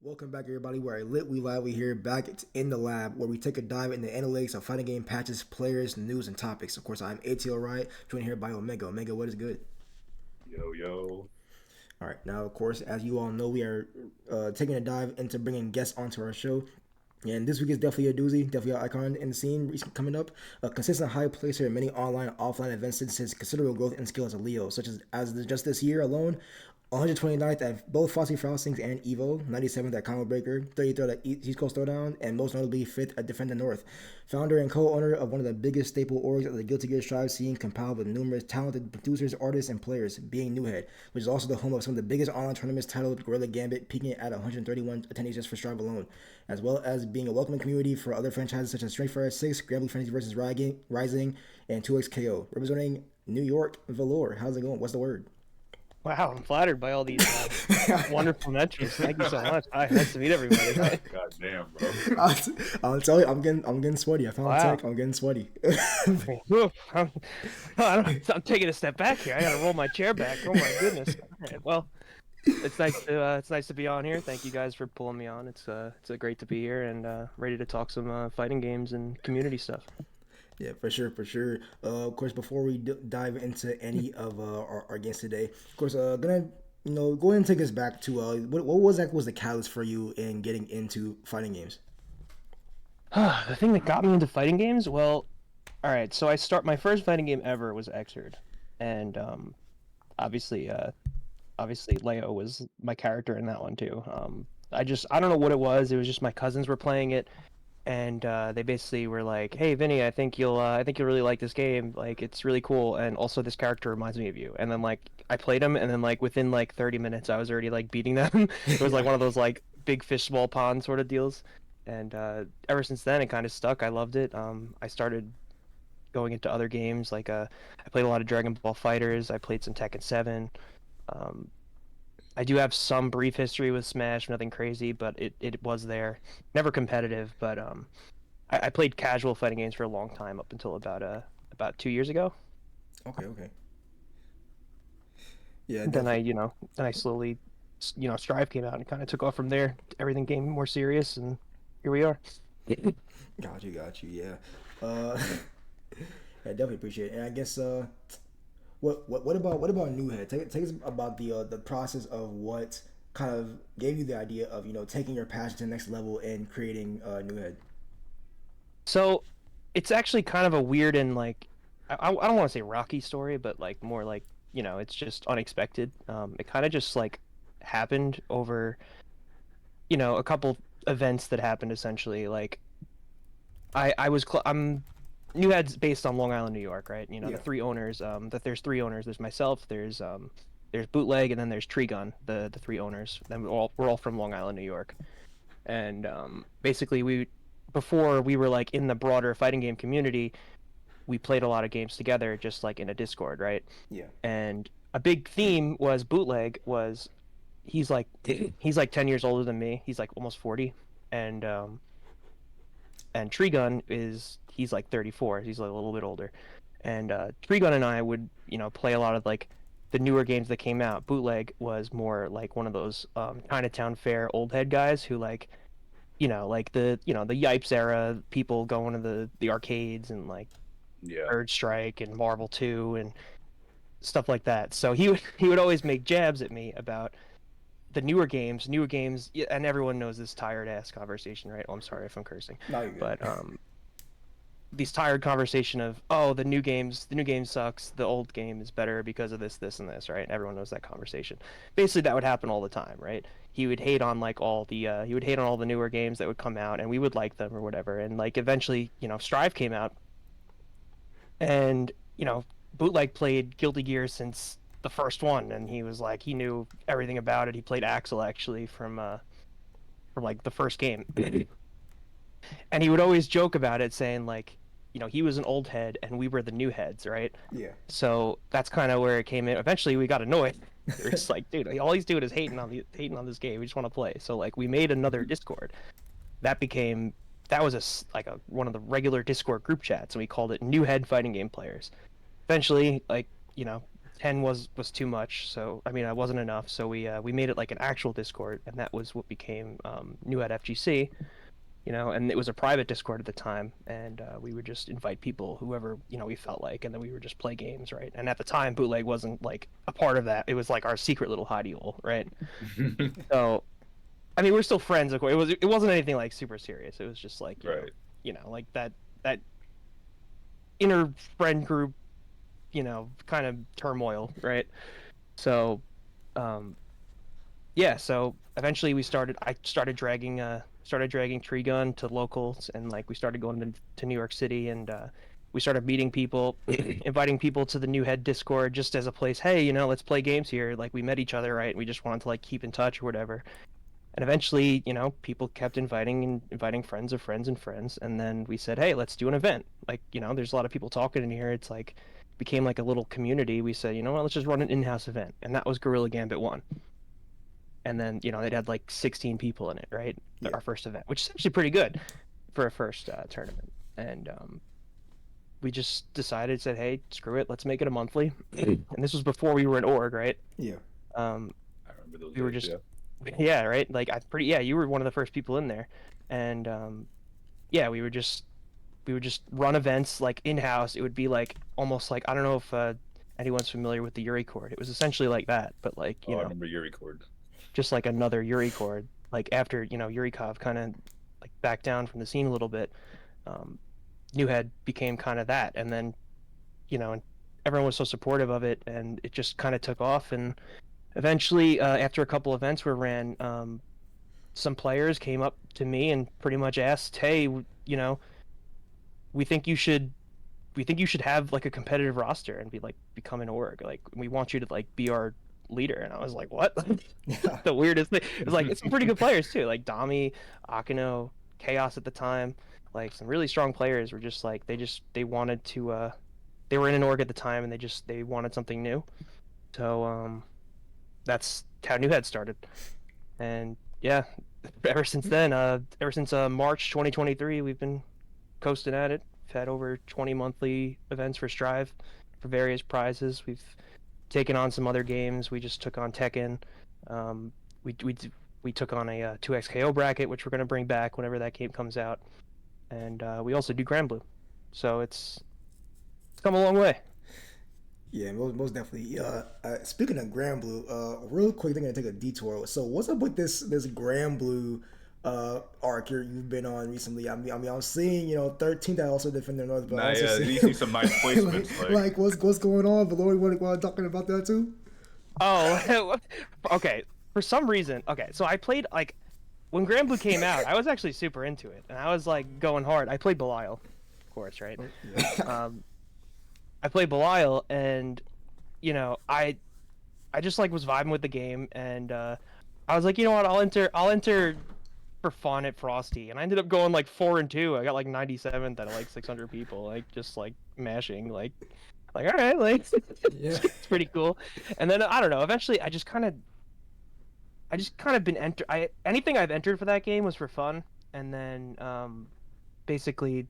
Welcome back, everybody. We're lit, we live, we here back in the lab where we take a dive into analytics of fighting game patches, players, news, and topics. Of course, I'm ATL Riot, joined here by Omega. Omega, what is good? Yo, yo. All right, now, of course, as you all know, we are taking a dive into bringing guests onto our show. And this week is definitely a doozy, definitely an icon in the scene coming up. A consistent high placer in many online and offline events since his considerable growth and skill as a Leo, such just this year alone, 129th at both Fossey Frostings and Evo, 97th at Combo Breaker, 33rd at East Coast Throwdown, and most notably 5th at Defend the North. Founder and co-owner of one of the biggest staple orgs of the Guilty Gear Strive scene, compiled with numerous talented producers, artists, and players, being Newhead, which is also the home of some of the biggest online tournaments titled Gorilla Gambit, peaking at 131 attendees just for Strive alone, as well as being a welcoming community for other franchises such as Straight Fighter 6, Granblue Fantasy vs. Rising, and 2XKO. Representing New York, Valore. How's it going? What's the word? Wow, I'm flattered by all these wonderful mentions. Thank you so much. Hi, nice to meet everybody. God damn, bro. I'll tell you, I'm getting sweaty. I found Wow. tech. I'm getting sweaty. Whew, I'm taking a step back here. I gotta roll my chair back. Oh my goodness. All right, well, it's nice to be on here. Thank you guys for pulling me on. It's great to be here and ready to talk some fighting games and community stuff. Yeah, for sure, for sure. Of course, before we dive into any of our games today, of course, gonna go ahead and take us back to what was the catalyst for you in getting into fighting games? The thing that got me into fighting games, well, all right. So my first fighting game ever was Xrd, and obviously, obviously Leo was my character in that one too. I don't know what it was. It was just my cousins were playing it, and they basically were like, "Hey, Vinny, I think you'll really like this game. Like, it's really cool, and also this character reminds me of you." And then like I played him, and then like within like 30 minutes, I was already like beating them. It was like one of those like big fish small pond sort of deals. And ever since then, it kind of stuck. I loved it. I started going into other games. Like I played a lot of Dragon Ball Fighters. I played some Tekken 7. Um, I do have some brief history with Smash, nothing crazy, but it was there. Never competitive, but I played casual fighting games for a long time up until about 2 years ago. Okay, okay. Yeah, Then I definitely. you know then I slowly Strive came out and kind of took off from there. Everything became more serious, and here we are. Got you. Yeah. Uh, I definitely appreciate it. And I guess what about New Head? Take us about the process of what kind of gave you the idea of taking your passion to the next level and creating New Head. So it's actually kind of a weird and like I don't want to say rocky story, but like more like it's just unexpected. It kind of just like happened over a couple events that happened essentially. Like I'm New Head's based on Long Island, New York, right? The Yeah. three owners. That there's three owners. There's myself. There's Bootleg, and then there's Trigun. The three owners. Then we're all from Long Island, New York. And basically before we were like in the broader fighting game community, we played a lot of games together, just like in a Discord, right? Yeah. And a big theme was Bootleg was he's like he's like 10 years older than me. He's like almost 40, and Trigun he's like 34. He's like a little bit older, and Trigun and I would play a lot of like the newer games that came out. Bootleg was more like one of those Chinatown Fair old head guys who like like the Yipes era people going to the arcades and like Yeah. Bird Strike and Marvel 2 and stuff like that. So he would always make jabs at me about the newer games, yeah, and everyone knows this tired ass conversation, right? Oh, I'm sorry if I'm cursing, No, you're good. but these tired conversation of, oh, the new game sucks, the old game is better because of this and this, right? Everyone knows that conversation. Basically, that would happen all the time, right? He would hate on like he would hate on all the newer games that would come out, and we would like them or whatever. And like eventually, Strive came out, and Bootleg played Guilty Gear since the first one, and he was like he knew everything about it. He played Axel actually from like the first game. And he would always joke about it, saying like, he was an old head and we were the new heads, right? Yeah. So that's kind of where it came in. Eventually, we got annoyed. We're just like, dude, all he's doing is hating on this game. We just want to play. So like, we made another Discord. That was like one of the regular Discord group chats, and we called it New Head Fighting Game Players. Eventually, like 10 was too much. So I mean, it wasn't enough. So we made it like an actual Discord, and that was what became New at FGC. And it was a private Discord at the time, and we would just invite people, whoever we felt like, and then we would just play games, right? And at the time, bootleg wasn't like a part of that; it was like our secret little hidey hole, right? So, I mean, we're still friends, of course. It wasn't anything like super serious. It was just like Right. like that inner friend group, kind of turmoil, right? So, yeah. So eventually, I started dragging Trigun to locals, and like we started going to New York City, and we started meeting people, inviting people to the New Head Discord just as a place. Hey, let's play games here. Like we met each other, right? We just wanted to like keep in touch or whatever. And eventually, people kept inviting friends of friends and friends, and then we said, hey, let's do an event. Like, there's a lot of people talking in here. It's like became like a little community. We said, you know what, let's just run an in-house event, and that was Guerrilla Gambit 1. And then it had like 16 people in it, right? Yeah. Our first event, which is actually pretty good for a first tournament. And we just said, hey, screw it, let's make it a monthly. And this was before we were an org, right? Yeah. I remember those We were days, just yeah. yeah, right? Like you were one of the first people in there. And yeah, we would just run events like in-house. It would be like almost like, I don't know if anyone's familiar with the Yuri cord. It was essentially like that, but like I remember Yuri cord. just like another Yuri cord. Like after Yurikov kind of like backed down from the scene a little bit, New Head became kind of that, and then and everyone was so supportive of it, and it just kind of took off. And eventually, after a couple events were ran, some players came up to me and pretty much asked, hey, we think you should have like a competitive roster and become an org. Like we want you to like be our leader. And I was like, what? The weirdest thing. It was like, it's some pretty good players too, like Dami, Akino, Chaos at the time, like some really strong players were just like they wanted to they were in an org at the time, and they wanted something new. So that's how New Head started. And yeah, ever since then, ever since March 2023, we've been coasting at it. We've had over 20 monthly events for Strive for various prizes. We've taken on some other games. We just took on Tekken. We took on a 2XKO bracket, which we're going to bring back whenever that game comes out. And we also do Granblue. So it's come a long way. Yeah, most definitely. Speaking of Granblue, real quick, they're gonna take a detour. So, what's up with this Granblue arc you've been on recently? I mean, I'm seeing 13th. I also defend the North, but I also you see some nice placements. like what's going on? Valore, want talking about that too? Oh, okay. For some reason, okay. So I played like when Granblue came out, I was actually super into it, and I was like going hard. I played Belial, of course, right? Yeah. I played Belial, and I just like was vibing with the game, and I was like, you know what, I'll enter for fun at Frosty, and I ended up going like 4-2. I got like 97th out of like 600 people, like just like mashing, like all right, like Yeah. it's pretty cool. And then I don't know. Eventually, I just kind of been anything I've entered for that game was for fun, and then basically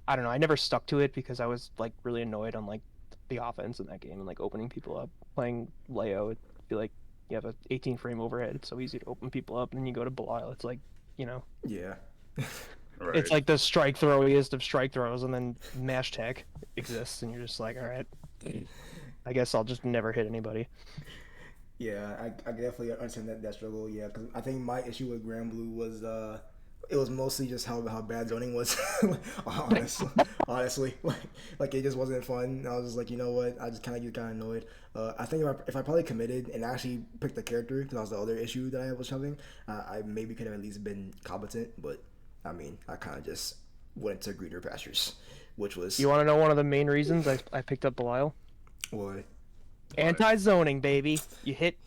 I don't know. I never stuck to it because I was like really annoyed on like the offense in that game and like opening people up. Playing Leo, it'd be like you have a 18 frame overhead. It's so easy to open people up, and then you go to Belial. It's like Yeah. Right. it's like the strike throwiest of strike throws, and then mash tech exists, and you're just like, all right, I guess I'll just never hit anybody. Yeah, I definitely understand that struggle. Yeah, because I think my issue with Granblue was it was mostly just how bad zoning was. Honestly, like it just wasn't fun. I was just like, you know what? I just kind of get annoyed. I think if I probably committed and actually picked the character, because that was the other issue that I was having, I maybe could have at least been competent. But I mean, I kind of just went to greener pastures, which was You want to know one of the main reasons I picked up Belial? what. Anti-zoning, baby. You hit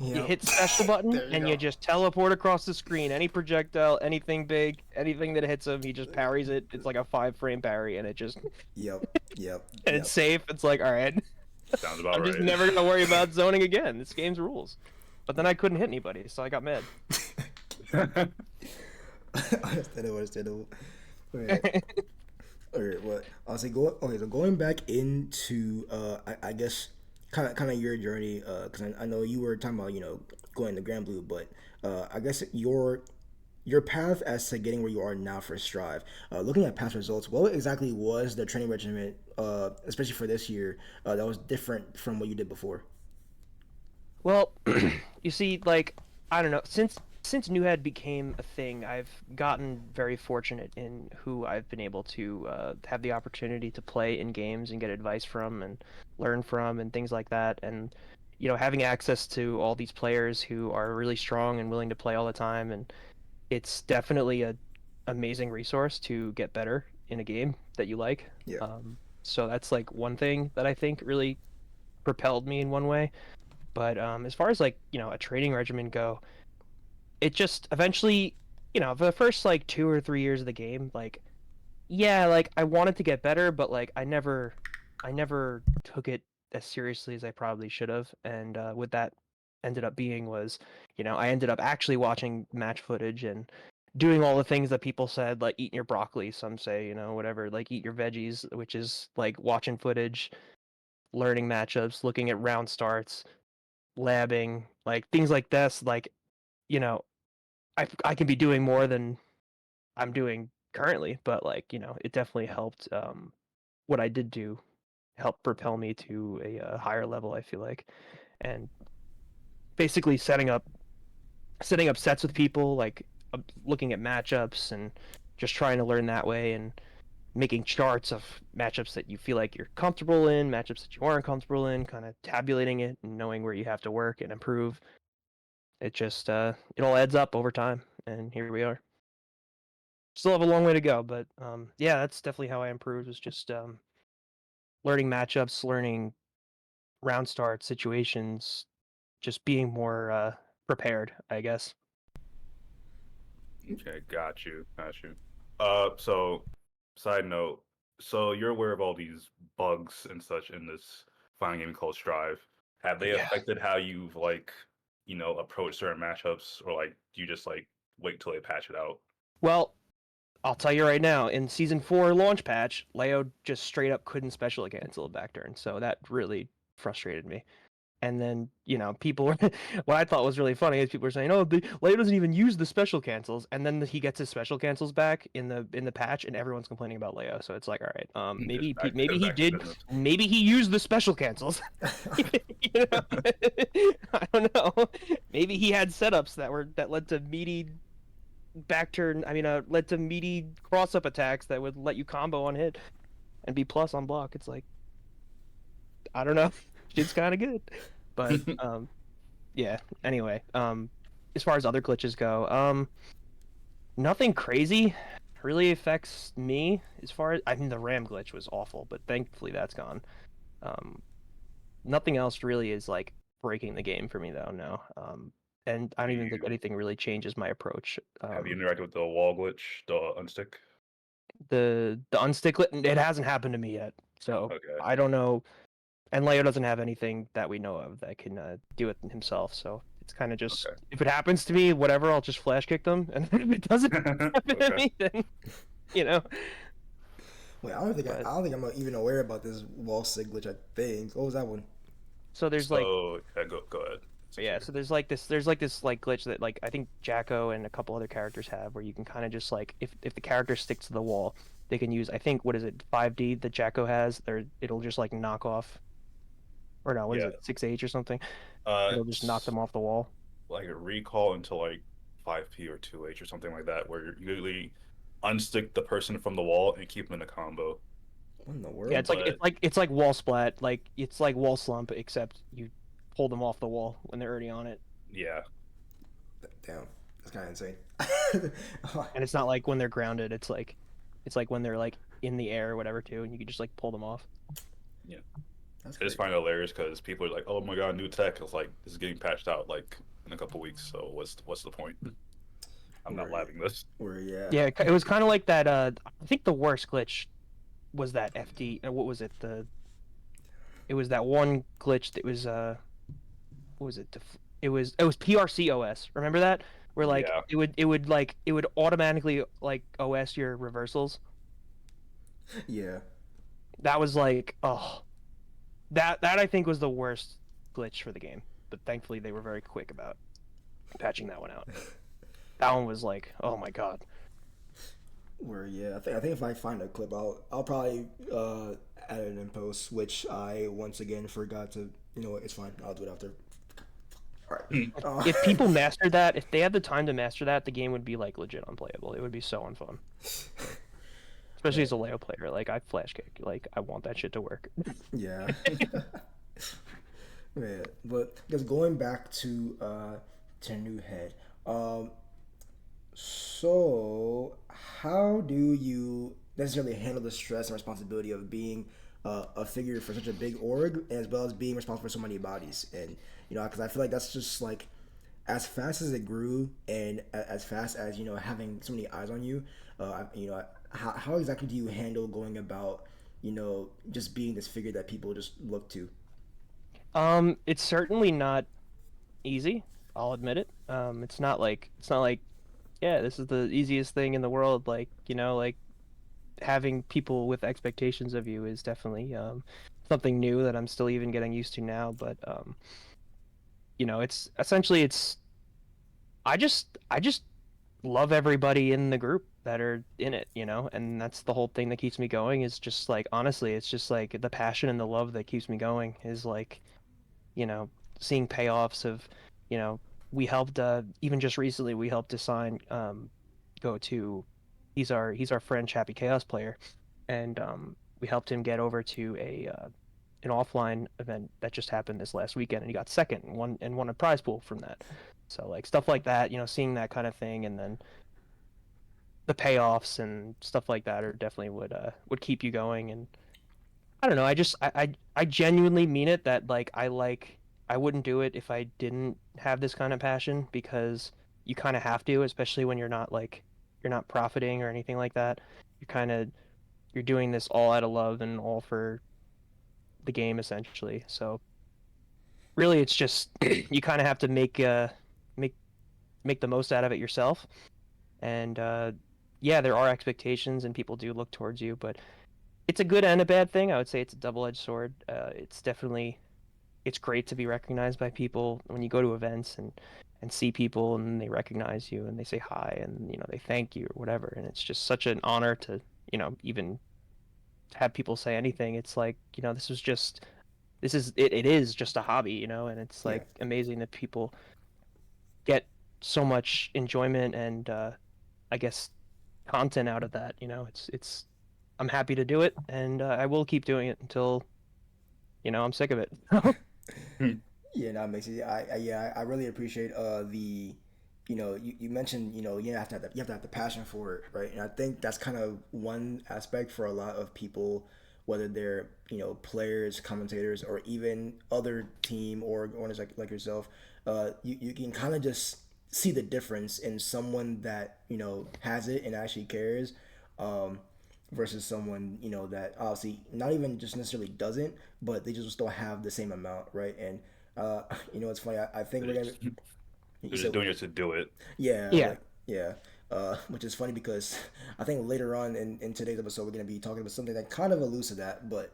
special button There you and go. you just teleport across the screen. Any projectile, anything big, anything that hits him, he just parries it. It's like a 5-frame parry, and it just Yep. it's safe. It's like, all right, Sounds about I'm right. just never gonna worry about zoning again. This game's rules. But then I couldn't hit anybody, so I got mad. Understandable. Okay. Well, I'll say so going back into I guess kind of your journey, because I know you were talking about going to Granblue, but I guess your path as to getting where you are now for Strive. Looking at past results, what exactly was the training regimen, especially for this year, that was different from what you did before? Well, you see, like, I don't know, since New Head became a thing, I've gotten very fortunate in who I've been able to have the opportunity to play in games and get advice from and learn from and things like that. And having access to all these players who are really strong and willing to play all the time, and it's definitely a amazing resource to get better in a game that you like. Yeah. So that's like one thing that I think really propelled me in one way. But as far as like, a training regimen go, it just eventually, for the first like 2 or 3 years of the game, like, yeah, like I wanted to get better, but like I never took it as seriously as I probably should have. And what that ended up being was, I ended up actually watching match footage and doing all the things that people said, like eating your broccoli, some say, whatever, like eat your veggies, which is like watching footage, learning matchups, looking at round starts, labbing, like things like this, like, you know, I can be doing more than I'm doing currently, but like, it definitely helped what I did do help propel me to a higher level, I feel like. And basically setting up sets with people, like looking at matchups and just trying to learn that way and making charts of matchups that you feel like you're comfortable in, matchups that you aren't comfortable in, kind of tabulating it and knowing where you have to work and improve. It just it all adds up over time, and here we are. Still have a long way to go, but yeah, that's definitely how I improved. Was just learning matchups, learning round start situations, just being more prepared, I guess. Okay, got you, got you. So side note, so you're aware of all these bugs and such in this fighting game called Strive. Have they Yeah. affected how you've approach certain matchups, or like do you just like wait till they patch it out? Well, I'll tell you right now, in season 4 launch patch, Leo just straight up couldn't special cancel a Backturn, so that really frustrated me. And then, people were, what I thought was really funny is people were saying, "Oh, Leo doesn't even use the special cancels," and then he gets his special cancels back in the patch, and everyone's complaining about Leo. So it's like, all right, Just maybe he back to did, business. maybe he used the special cancels. you know? I don't know. Maybe he had setups that led to meaty backturn. I mean, led to meaty cross up attacks that would let you combo on hit and be plus on block. It's like, I don't know. Shit's kind of good, but yeah. Anyway, as far as other glitches go, nothing crazy really affects me. As far as, I mean, the RAM glitch was awful, but thankfully that's gone. Um, Nothing else really is like breaking the game for me though. No. And I Do don't even think you anything really changes my approach. have you interacted with the wall glitch, the unstick? The unstick it hasn't happened to me yet, so Okay. I don't know. And Leo doesn't have anything that we know of that can do it himself, so it's kind of just, Okay. if it happens to me, whatever, I'll just flash kick them, and if it doesn't happen to Okay. me, then you know. Wait, But I don't think I'm even aware about this wall sig glitch. I think. What was that one? so there's like, So yeah, go ahead. Since yeah, you're so there's like this like glitch that like I think Jacko and a couple other characters have, where you can kind of just like, if the character sticks to the wall, they can use, I think, what is it, 5D that Jacko has, there it'll just like knock off, or no, what is yeah. it, 6H or something, it'll just knock It's them off the wall. like a recall into like 5P or 2H or something like that, where you literally unstick the person from the wall and keep them in a combo. What in the Yeah, world? But it's like wall splat, like it's like wall slump, except you pull them off the wall when they're already on it, yeah, Damn, that's kind of insane. and it's not like when they're grounded. It's like when they're like in the air or whatever too, and you can just like pull them off. yeah. That's I just great. find it hilarious because people are like, "Oh my god, new tech!" It's like this is getting patched out like in a couple weeks. So what's the point? I'm not Where, laughing this. where, yeah. Yeah, it was kind of like that. I think the worst glitch was that FD. What was it? It was that one glitch that was what was it? It was PRC OS. Remember that? Where like Yeah, it would automatically like OS your reversals. Yeah. That was like, oh. that I think was the worst glitch for the game, but thankfully they were very quick about patching that one out. That one was like, oh my god. Where yeah, I think if I find a clip, I'll probably add it in post, which I once again forgot to. You know what? It's fine. I'll do it after. All right. If people mastered that, if they had the time to master that, the game would be like legit unplayable. It would be so unfun. Especially as a Leo player, like I flash kick, like I want that shit to work. Yeah. Yeah, but just going back to New Head. Um, so how do you necessarily handle the stress and responsibility of being a figure for such a big org, as well as being responsible for so many bodies? And because I feel like that's just like as fast as it grew, and as fast as having so many eyes on you. How exactly do you handle going about just being this figure that people just look to? It's certainly not easy. I'll admit it. It's not like yeah, this is the easiest thing in the world. Like like having people with expectations of you is definitely something new that I'm still even getting used to now. But it's essentially it's I just love everybody in the group that are in it, and that's the whole thing that keeps me going. Is just like honestly, it's just like the passion and the love that keeps me going. Is like you know, seeing payoffs of, you know, we helped even just recently we helped design go to he's our friend Chappy Chaos player, and we helped him get over to a an offline event that just happened this last weekend, and he got second and won a prize pool from that. So like stuff like that, seeing that kind of thing, and then the payoffs and stuff like that are definitely would keep you going. And I don't know. I genuinely mean it that I wouldn't do it if I didn't have this kind of passion, because you kind of have to, especially when you're not profiting or anything like that. You're doing this all out of love and all for the game essentially. So really, it's just you kind of have to make make the most out of it yourself. And yeah, there are expectations and people do look towards you, but it's a good and a bad thing. I would say it's a double-edged sword. It's great to be recognized by people when you go to events and see people and they recognize you and they say hi and they thank you or whatever. And it's just such an honor to even have people say anything. It's like it is just a hobby, and it's Yeah. like amazing that people get so much enjoyment and I guess content out of that. It's I'm happy to do it, and I will keep doing it until I'm sick of it. Yeah, that makes it. I really appreciate you mentioned you have to have the passion for it, right? And I think that's kind of one aspect for a lot of people, whether they're players, commentators, or even other team or owners like yourself. You can kind of just see the difference in someone that has it and actually cares. Versus someone that obviously not even just necessarily doesn't, but they just don't have the same amount, right? And it's funny. I think They're we're gonna. just, You they're just said, doing it to do it. yeah, Yeah. like yeah, which is funny because I think later on in today's episode we're gonna be talking about something that kind of alludes to that, but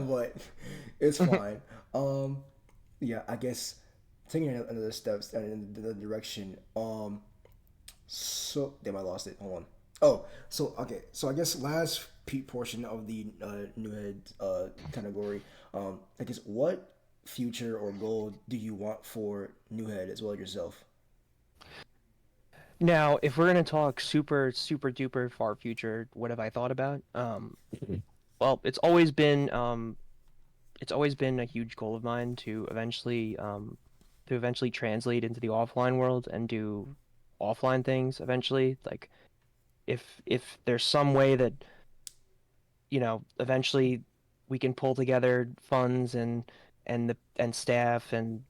but it's fine. Um, yeah, I guess taking another steps in the direction. So damn, I lost it. Hold on. Oh, so okay. So I guess last portion of the new head category. I guess what future or goal do you want for new head as well as yourself? Now, if we're gonna talk super, super duper far future, what have I thought about? Well, it's always been a huge goal of mine to eventually translate into the offline world and do offline things eventually. Like if there's some way that eventually we can pull together funds and staff and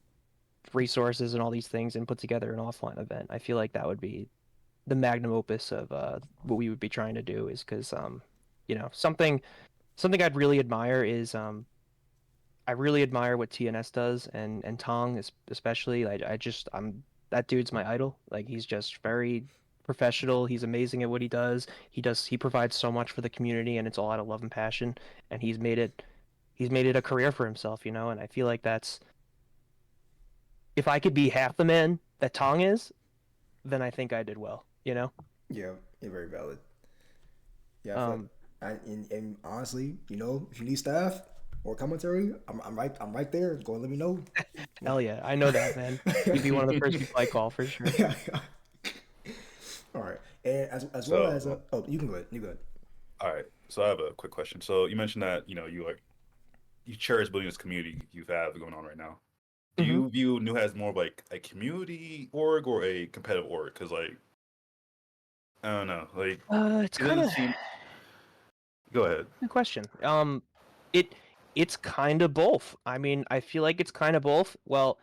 resources and all these things and put together an offline event, I feel like that would be the magnum opus of what we would be trying to do. Is because something I'd really admire is I really admire what TNS does, and Tong especially. I'm that dude's my idol. Like he's just very professional. He's amazing at what he provides so much for the community, and it's all out of love and passion. And he's made it a career for himself, you know, and I feel like that's if I could be half the man that Tong is, then I think I did well, you know. Yeah, yeah, very valid. Yeah, I feel like, Um, and honestly, you know, if you need staff or commentary, I'm right there. Go and let me know. hell yeah, I know that, man. You'd be one of the first people I call for sure. Yeah. All right, and as well as So, oh, you can go ahead. You go ahead. all right. So I have a quick question. So you mentioned that you cherish building this community you have going on right now. Do Hmm. you view New as more of like a community org or a competitive org? Because like I don't know, like It's it kind doesn't of seem. Go ahead. good question. It it's kind of both. I mean, I feel like it's kind of both. Well,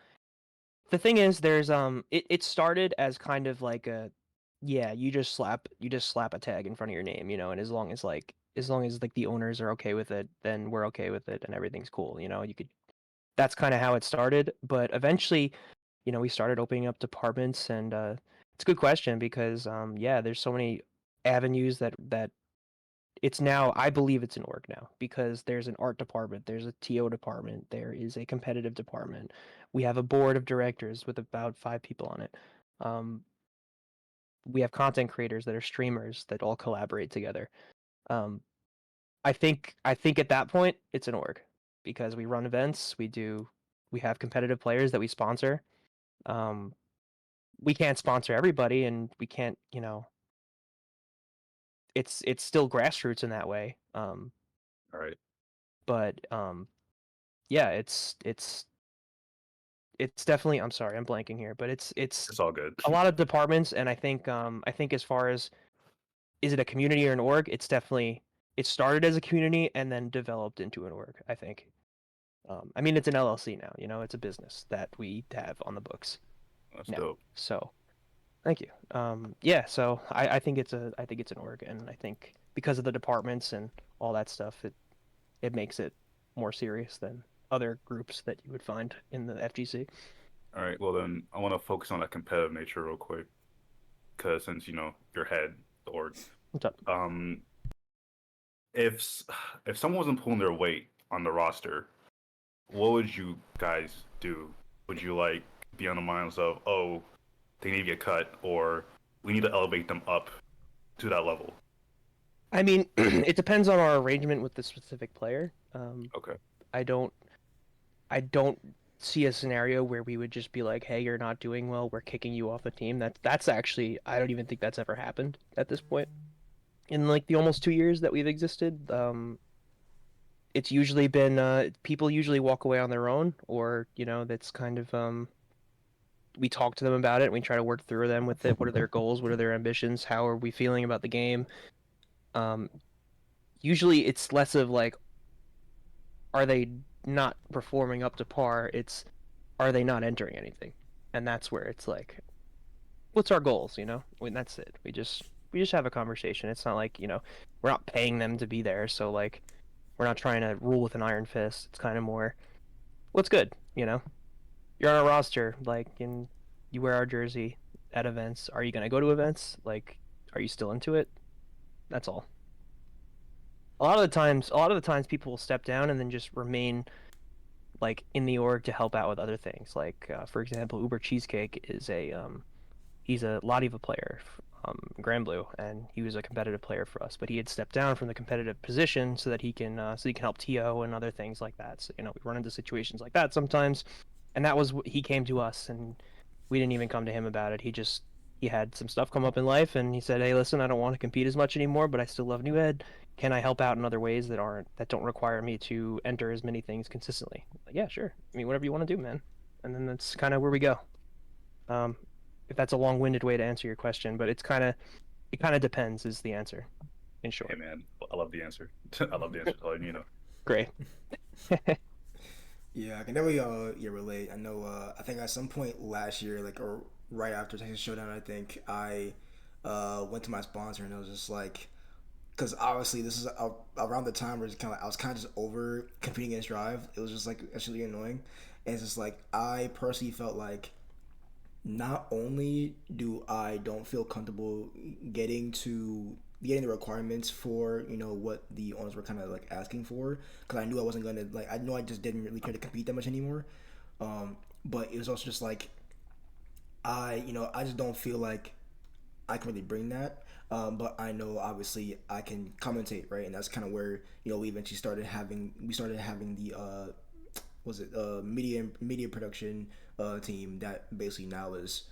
the thing is, it started as kind of like a, yeah, you just slap a tag in front of your name, you know, and as long as like the owners are okay with it, then we're okay with it, and everything's cool, you know. You could That's kind of how it started, but eventually, you know, we started opening up departments, and it's a good question because yeah, there's so many avenues that it's now, I believe it's an org now because there's an art department, there's a TO department, there is a competitive department. We have a board of directors with about 5 people on it. Um, we have content creators that are streamers that all collaborate together. Um, I think at that point it's an org because we run events, we have competitive players that we sponsor. Um, we can't sponsor everybody, and we can't, you know, it's still grassroots in that way. All right, But yeah, it's definitely, I'm sorry, I'm blanking here, but it's it's all good. a lot of departments, and I think as far as is it a community or an org, it's definitely, it started as a community and then developed into an org, I think. I mean, it's an LLC now, you know, it's a business that we have on the books That's now. dope. So thank you. Yeah, so I think I think it's an org, and I think because of the departments and all that stuff, it makes it more serious than other groups that you would find in the FGC. All right, well then I want to focus on that competitive nature real quick, because since your head, the org, What's up? um, if s- if someone wasn't pulling their weight on the roster, what would you guys do? Would you like be on the minds of, oh, they need to get cut, or we need to elevate them up to that level? I mean, it depends on our arrangement with the specific player. Okay. I don't I don't see a scenario where we would just be like, "Hey, you're not doing well. We're kicking you off the team." That's actually, I don't even think that's ever happened at this point. In like the almost 2 years that we've existed, it's usually been people usually walk away on their own, or you know, that's kind of we talk to them about it. And we try to work through them with it. What are their goals? What are their ambitions? How are we feeling about the game? Um, Usually, it's less of like, are they not performing up to par? It's, are they not entering anything? And that's where it's like, what's our goals? You know, I mean, that's it. We just have a conversation. It's not like, you know, we're not paying them to be there, so like we're not trying to rule with an iron fist. It's kind of more, what's good? You know, you're on a roster, like, and you wear our jersey at events. Are you gonna go to events? Like, are you still into it? That's all. A lot of the times, people will step down and then just remain like in the org to help out with other things. Like, for example, Uber Cheesecake is a he's a Ladiva player, Granblue, and he was a competitive player for us. But he had stepped down from the competitive position so that he can help TO and other things like that. So you know, we run into situations like that sometimes, and that was he came to us, and we didn't even come to him about it. He had some stuff come up in life, and he said, "Hey, listen, I don't want to compete as much anymore, but I still love New Ed. Can I help out in other ways that don't require me to enter as many things consistently?" Like, yeah, sure. I mean, whatever you want to do, man. And then that's kind of where we go. Um, if that's a long-winded way to answer your question, but it kind of depends is the answer in Hey short. man, I love the answer. I love the answer. So, Great. Yeah, I can definitely yeah relate. I know I think at some point last year, like or right after Texas Showdown, I think I went to my sponsor and it was just like because obviously this is around the time where it's kind of I was kind of just over competing against Drive. It was just like actually annoying, and it's just like I personally felt like not only do I don't feel comfortable getting to getting the requirements for what the owners were kind of like asking for, because I knew I wasn't gonna like I know I just didn't really care to compete that much anymore. But it was also just like I just don't feel like I can really bring that. But I know obviously I can commentate, right? And that's kind of where we eventually started having the was it media production team that basically now is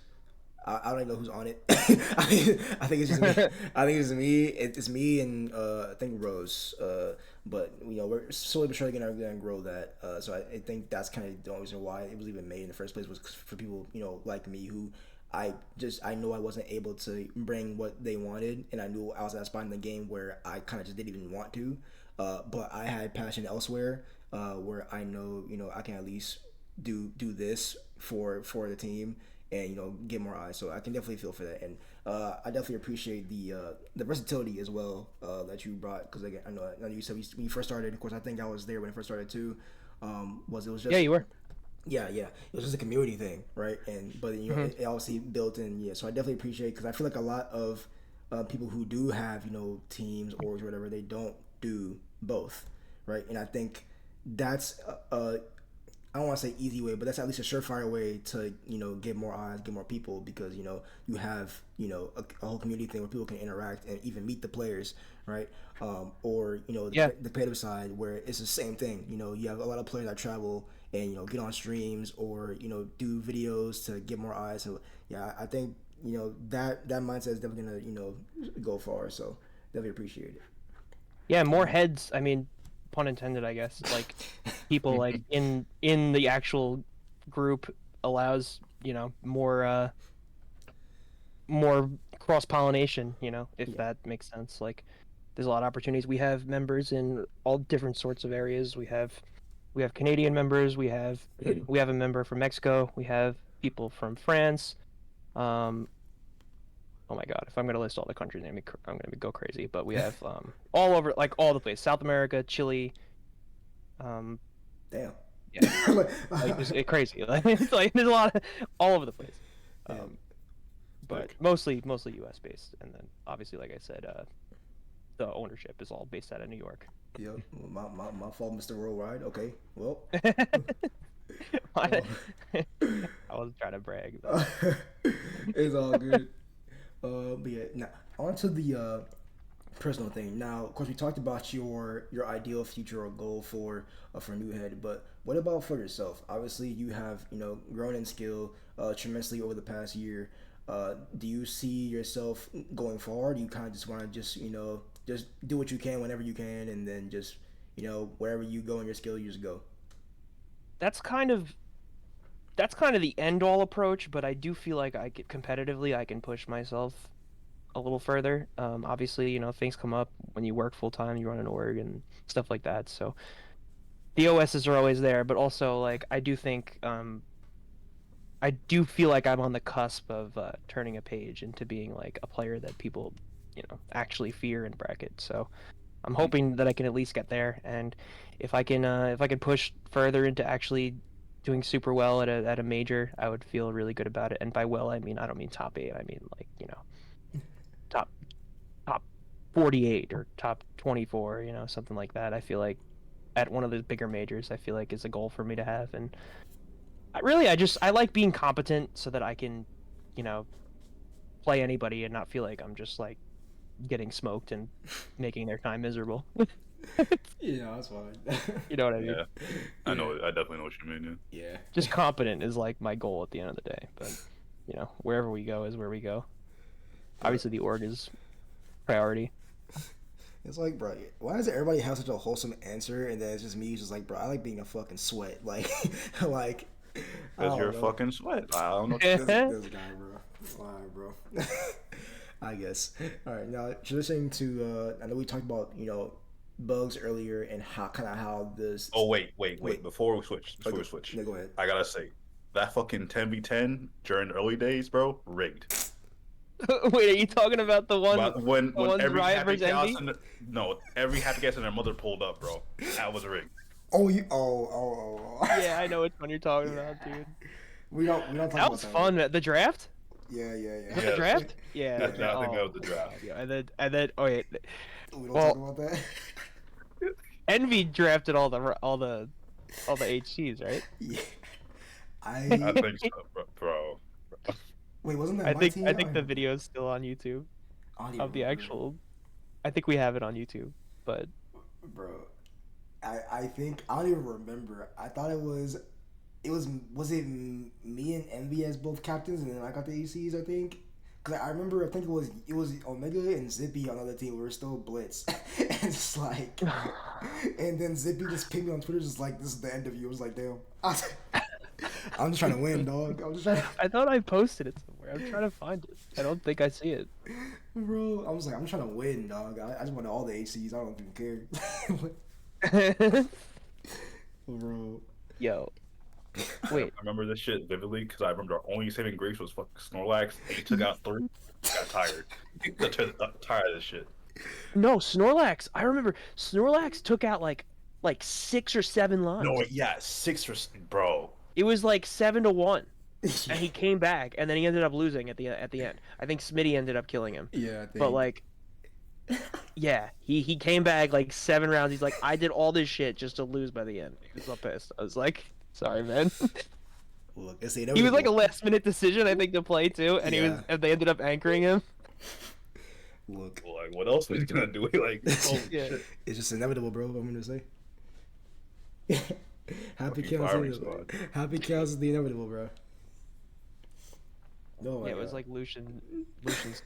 I don't even know who's on it. I think it's just me. I think it's me. It's me and I think Rose. But we're slowly but surely gonna grow that. So I think that's kind of the only reason why it was even made in the first place was for people like me who I know I wasn't able to bring what they wanted, and I knew I was at a spot in the game where I kind of just didn't even want to. But I had passion elsewhere, where I know I can at least do this for the team and get more eyes. So I can definitely feel for that, and I definitely appreciate the versatility as well that you brought. Because again, I know you said when you first started. Of course, I think I was there when it first started too. It was just Yeah, you were. yeah, it was just a community thing, right? But it obviously built in. Yeah, so I definitely appreciate because I feel like a lot of people who do have teams or whatever, they don't do both, right? And I think that's I don't want to say easy way, but that's at least a surefire way to get more eyes, get more people, because you have a whole community thing where people can interact and even meet the players, right? Or the competitive side where it's the same thing. You have a lot of players that travel and get on streams or do videos to get more eyes. So yeah, I think that mindset is definitely gonna go far. So definitely appreciate it. Yeah, more heads. I mean, pun intended, I guess. Like people like in the actual group allows more cross pollination. If that makes sense. Like there's a lot of opportunities. We have members in all different sorts of areas. We have Canadian members. We have a member from Mexico. We have people from France. Oh my God, if I'm gonna list all the countries, I'm gonna go crazy. But we have all over, like all the place, South America, Chile. Damn. Yeah, like just crazy. Like it's like there's a lot all over the place. But mostly U.S. based, and then obviously, like I said, the ownership is all based out of New York. Yep, my fault, Mr. Worldwide. Okay, well. I wasn't trying to brag. But... It's all good. But yeah, now on to the personal thing. Now, of course, we talked about your ideal future or goal for New Head, but what about for yourself? Obviously, you have grown in skill tremendously over the past year. Do you see yourself going forward? Do you kind of just want to just do what you can whenever you can, and then just wherever you go in your skill, you just go? That's kind of the end all approach, but I do feel like competitively I can push myself a little further. Obviously, things come up when you work full time, you run an org and stuff like that. So the OSs are always there, but also like I do think I do feel like I'm on the cusp of turning a page into being like a player that people actually fear in bracket. So I'm hoping that I can at least get there, and if I can push further into actually doing super well at a major, I would feel really good about it. And by well, I don't mean top 8. I mean like top 48 or top 24, something like that. I feel like at one of those bigger majors, I feel like is a goal for me to have. And I like being competent so that I can play anybody and not feel like I'm just like getting smoked and making their time miserable. Yeah, that's fine. You know what I mean? Yeah, I know. I definitely know what you mean. Yeah. Just competent is like my goal at the end of the day. But wherever we go is where we go. Obviously, the org is priority. It's like, bro, why does everybody have such a wholesome answer, and then it's just me, just like, bro, I like being a fucking sweat, like, like. Because you're a fucking sweat. I don't know. This guy, bro. Why, bro? I guess. All right, now transitioning to, I know we talked about bugs earlier and how this. Oh wait. Before we switch, Yeah, go ahead. I gotta say, that fucking 10v10 during the early days, bro, rigged. Wait, are you talking about the one when every happy chaos every happy chaos and their mother pulled up, bro? That was rigged. Oh, Yeah, I know which one you're talking about, dude. We don't talk That about was that fun. The draft? Yeah. Is that the Yes. draft? Yeah. Yeah. The draft. I think that Oh was the my draft. God, yeah. And then oh wait. We don't talk Well, about that. Envy drafted all the HCs, right? Yeah. I I think so, bro. wait, wasn't that I my think team? I I don't think the even, video is still on YouTube I don't even of the remember, actual. I think we have it on YouTube, but bro. I think I don't even remember. I thought was it me and Envy as both captains, and then I got the ACs. I think. Cause I remember, I think it was Omega and Zippy on the other team. We were still Blitz, and it's like, and then Zippy just pinged me on Twitter, just like, "This is the end of you." I was like, "Damn." I'm just trying to win, dog. I'm just trying to, I thought I posted it somewhere. I'm trying to find it. I don't think I see it. bro. I was like, I'm trying to win, dog. I just want all the ACs. I don't even care, bro. Yo, I wait. remember this shit vividly because I remember our only saving grace was fucking Snorlax, and he took out 3. Got tired. He got tired of this shit. No, Snorlax. I remember Snorlax took out like 6 or 7 lives. No, yeah, 6 for bro. It was like 7-1, and he came back, and then he ended up losing at the end. I think Smitty ended up killing him. Yeah, I think. But like, yeah, he came back like 7 rounds. He's like, I did all this shit just to lose by the end. He was so pissed. I was like, sorry, man. Look, it's He was like a last-minute decision, I think, to play too, and Yeah. and they ended up anchoring him. Look, Like, what else was he gonna do? Like, oh Yeah. shit. it's just inevitable, bro. What I'm gonna say. Happy Fucking chaos. firing squad. Happy chaos is the inevitable, bro. No, Yeah, it was God. like Lucian's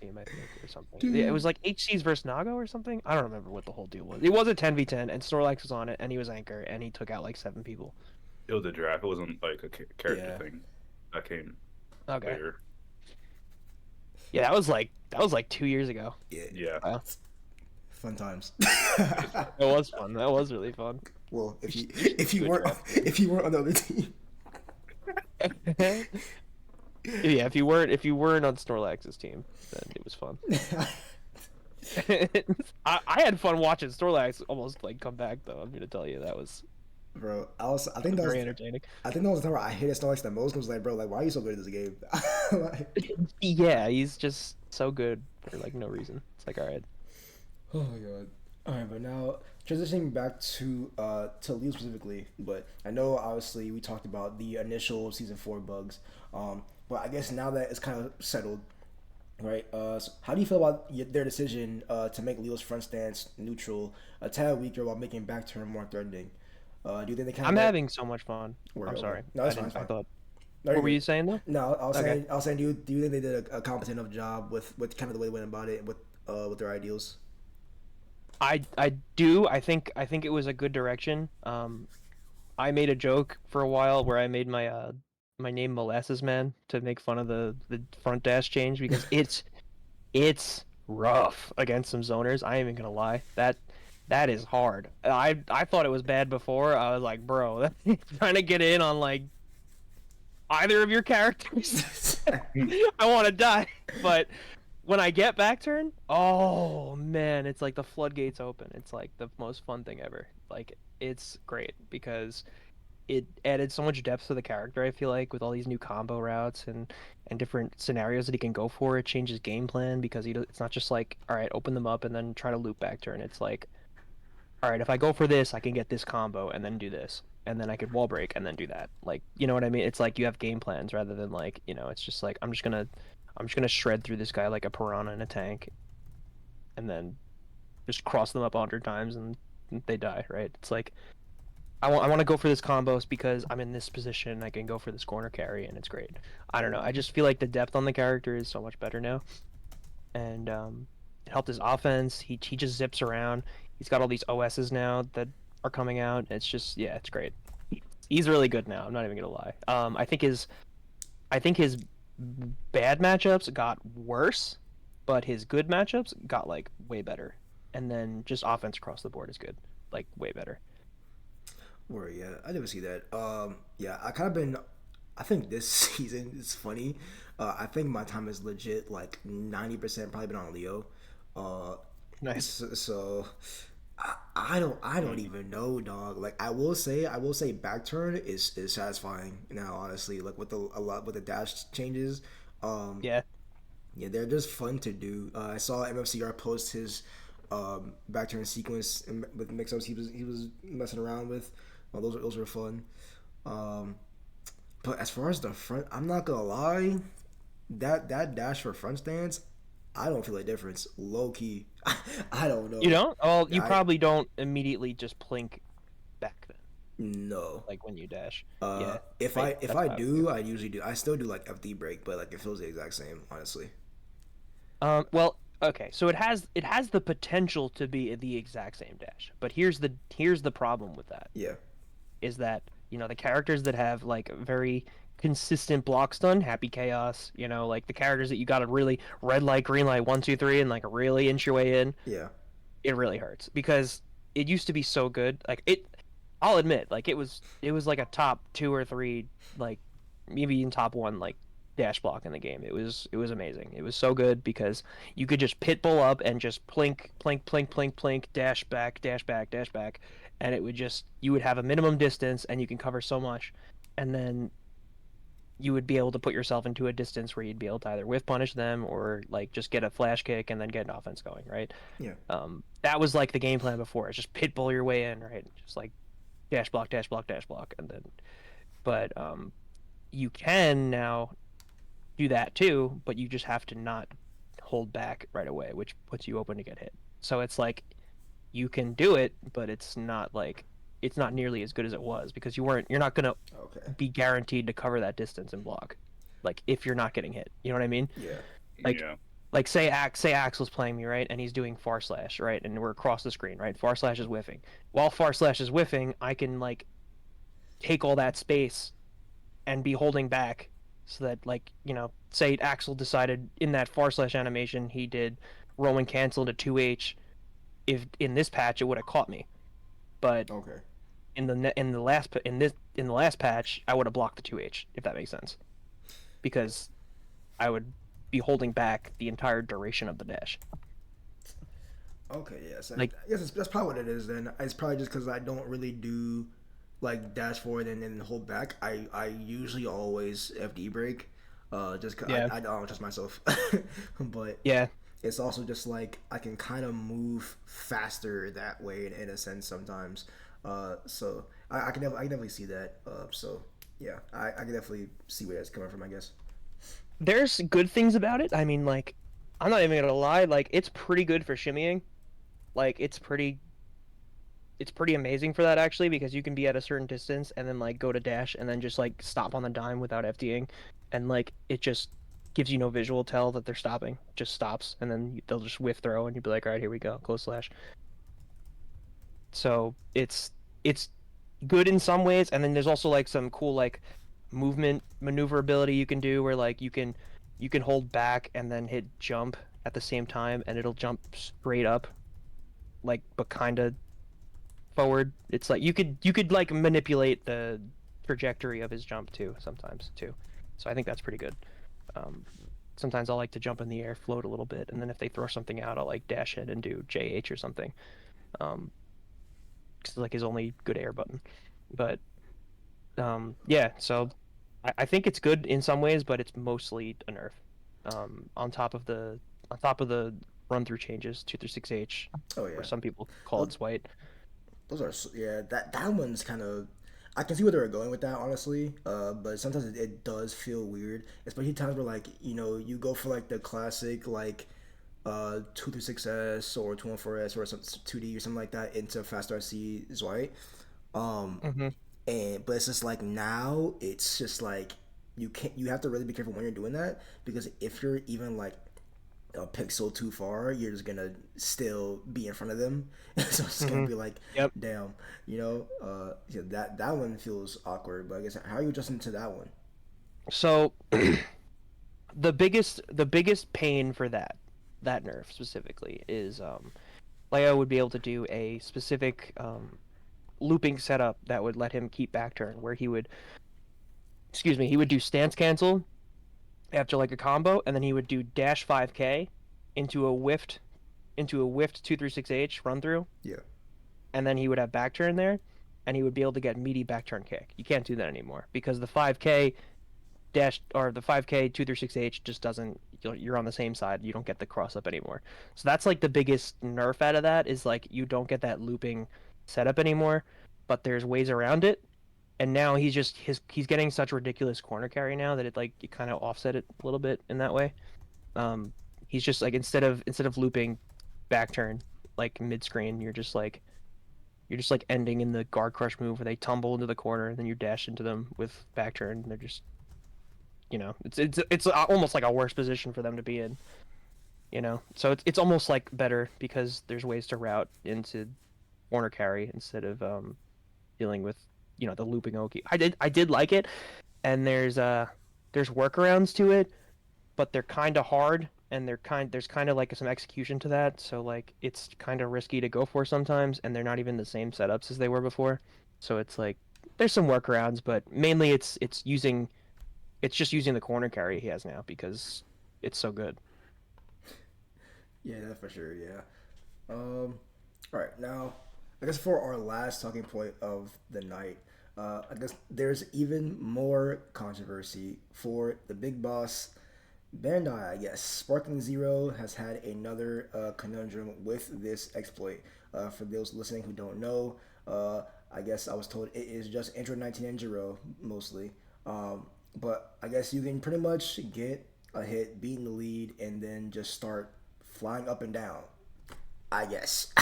team, I think, or something. Yeah, it was like HC's versus Nago or something. I don't remember what the whole deal was. It was a 10v10, and Snorlax was on it, and he was anchor, and he took out like 7 people. It was a draft. It wasn't like a character Yeah. thing. That came Okay. later. Yeah, that was like 2 years ago. Yeah, Yeah. Wow. fun times. It was fun. That was really fun. Well, if you Good weren't draft. if you weren't on the other team, Yeah, if you weren't on Snorlax's team, then it was fun. I had fun watching Snorlax almost like come back though. I'm gonna tell you that was bro. I think that was very entertaining. I think that was the time where I hated Snorlax the most. I was like, bro, like, why are you so good at this game? Like, Yeah, he's just so good for like no reason. It's like, all right. oh my god. All right, but now transitioning back to Leo specifically, but I know obviously we talked about the initial season 4 bugs, but I guess now that it's kind of settled, right? So how do you feel about their decision to make Leo's front stance neutral a tad weaker while making Backturn more threatening? Do you think they kind of? I'm having so much fun. Word, I'm okay. sorry. No, that's I fine, didn't. I fine. thought. No, What were you're you good. saying though? No, Okay. I was saying, do you think they did a competent enough job with kind of the way they went about it with their ideals? I do. I think it was a good direction. I made a joke for a while where I made my name Molasses Man to make fun of the front dash change because it's rough against some zoners. I ain't even gonna lie. That is hard. I thought it was bad before. I was like, bro, trying to get in on like either of your characters. I want to die. But when I get back turn, oh man, it's like the floodgates open. It's like the most fun thing ever. Like it's great because it added so much depth to the character. I feel like with all these new combo routes and different scenarios that he can go for, it changes game plan because it's not just like, all right, open them up and then try to loop back turn. It's like, all right, if I go for this, I can get this combo and then do this, and then I could wall break and then do that. Like, you know what I mean? It's like you have game plans rather than like, it's just like I'm just gonna shred through this guy like a piranha in a tank, and then just cross them up 100 times and they die. Right? It's like I want to go for this combos because I'm in this position. I can go for this corner carry and it's great. I don't know. I just feel like the depth on the character is so much better now, and it helped his offense. He just zips around. He's got all these OSs now that are coming out. It's just it's great. He's really good now. I'm not even gonna lie. I think his bad matchups got worse, but his good matchups got like way better. And then just offense across the board is good, like way better. Word, yeah, I never see that. Yeah, I kind of been. I think this season is funny. I think my time is legit like 90% probably been on Leo. Nice. So I don't even know, dog. Like I will say Backturn is satisfying now, honestly. Like with the dash changes. Yeah. Yeah, they're just fun to do. I saw MFCR post his backturn sequence with mix-ups he was messing around with. Those were fun. Um, but as far as the front, I'm not gonna lie, that dash for front stance, I don't feel a difference. Low key, I don't You know. don't? Oh, you I probably don't immediately just plink back then, no. like when you dash. Yeah, If right. I if That's I what I would do. do, I usually do. I still do like FD break, but like it feels the exact same, honestly. Well, okay, so it has the potential to be the exact same dash, but here's the problem with that Yeah, is that the characters that have like very consistent block stun, Happy Chaos, like the characters that you got to really red light, green light, 1, 2, 3, and like really inch your way in, yeah, it really hurts because it used to be so good. Like it, I'll admit, like it was like a top 2 or 3, like maybe in top 1, like dash block in the game. It was amazing. It was so good because you could just pit bull up and just plink, plink, plink, plink, plink, dash back, dash back, dash back, and it would just you would have a minimum distance and you can cover so much, and then you would be able to put yourself into a distance where you'd be able to either whiff punish them or like just get a flash kick and then get an offense going, right? yeah. That was like the game plan before. It's just pit bull your way in, right? Just like dash block, dash block, dash block, and then but you can now do that too, but you just have to not hold back right away, which puts you open to get hit. So it's like you can do it, but it's not nearly as good as it was because you're not gonna Okay. be guaranteed to cover that distance and block. Like if you're not getting hit. You know what I mean? Yeah. Like Yeah. say Axel's playing me, right? And he's doing far slash, right? And we're across the screen, right? Far slash is whiffing. While far slash is whiffing, I can like take all that space and be holding back so that like say Axel decided in that far slash animation he did Roman cancel to 2H. If in this patch it would have caught me, but Okay. in the last patch I would have blocked the 2H, if that makes sense, because I would be holding back the entire duration of the dash. Okay. Yes. Like I guess that's probably what it is. Then it's probably just because I don't really do like dash forward and then hold back. I usually always FD break. Just cause yeah, I don't trust myself. But yeah. it's also just like I can kind of move faster that way in a sense sometimes. So I can definitely see that. So yeah, I can definitely see where that's coming from. I guess. There's good things about it. I mean, like, I'm not even gonna lie. Like, it's pretty good for shimmying. Like, it's pretty amazing for that actually because you can be at a certain distance and then like go to dash and then just like stop on the dime without FDing, and like it just gives you no visual tell that they're stopping. It just stops and then they'll just whiff throw and you'll be like, all right, here we go, close slash. So it's good in some ways, and then there's also like some cool like movement maneuverability you can do where like you can hold back and then hit jump at the same time and it'll jump straight up, like but kind of forward. It's like you could like manipulate the trajectory of his jump too sometimes too. So I think that's pretty good. Um, Sometimes I'll like to jump in the air, float a little bit, and then if they throw something out, I'll like dash in and do JH or something. Um, 'Cause it's like his only good air button. But yeah, so I think it's good in some ways, but it's mostly a nerf. On top of the run through changes 2 through 6H, Oh or yeah. some people call Those, it Swite. those are yeah. That one's kind of. I can see where they were going with that, honestly. But sometimes it does feel weird, especially times where like you go for like the classic like 2 through 6S or 214S or some 2D or something like that into Fast RC is right. Um, Hmm. and but it's just like now it's just like you have to really be careful when you're doing that because if you're even like a pixel too far, you're just gonna still be in front of them. So it's gonna Hmm. be like, Yep. damn, yeah, that one feels awkward. But I guess how are you adjusting to that one? So the biggest pain for that nerf specifically is Leo would be able to do a specific looping setup that would let him keep back turn where he would do stance cancel after like a combo, and then he would do dash 5K into a whiffed 2 through 6H run through, Yeah, and then he would have back turn there, and he would be able to get meaty back turn kick. You can't do that anymore because the 5K dash or the 5K 236H just doesn't. You're on the same side. You don't get the cross up anymore. So that's like the biggest nerf out of that is like you don't get that looping setup anymore. But there's ways around it. And now he's getting such ridiculous corner carry now that it kind of offset it a little bit in that way. Um, he's just like instead of looping back turn like mid screen, you're just like ending in the guard crush move where they tumble into the corner and then you dash into them with back turn. They're just it's almost like a worse position for them to be in. So it's almost like better because there's ways to route into corner carry instead of dealing with the looping Oki. I did like it, and there's workarounds to it, but they're kind of hard, and there's kind of like some execution to that. So like it's kind of risky to go for sometimes, and they're not even the same setups as they were before. So it's like there's some workarounds, but mainly it's just using the corner carry he has now because it's so good. Yeah, that's for sure. Yeah. All right, now I guess for our last talking point of the night, I guess there's even more controversy for the big boss Bandai. I guess Sparking Zero has had another conundrum with this exploit. For those listening who don't know, I guess I was told it is just Android 19 and Zero mostly. But I guess you can pretty much get a hit, beating the lead, and then just start flying up and down. I guess,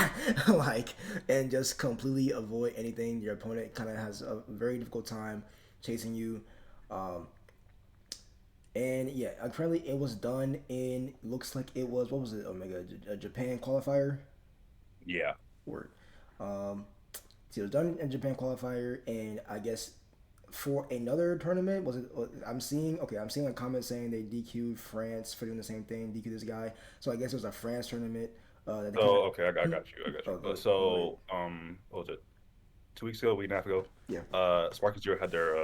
like, and just completely avoid anything. Your opponent kind of has a very difficult time chasing you. Um, and yeah, apparently it was done in, looks like it was, what was it, Omega, a Japan qualifier? Yeah. Word. Um, so it was done in Japan qualifier, and I guess for another tournament, was it, I'm seeing a comment saying they DQ'd France for doing the same thing, DQ'd this guy. So I guess it was a France tournament. That they kind So okay, I got you. I got of, you. go ahead. What was it? 2 weeks ago, week and a half ago. Yeah. Spark Zero had their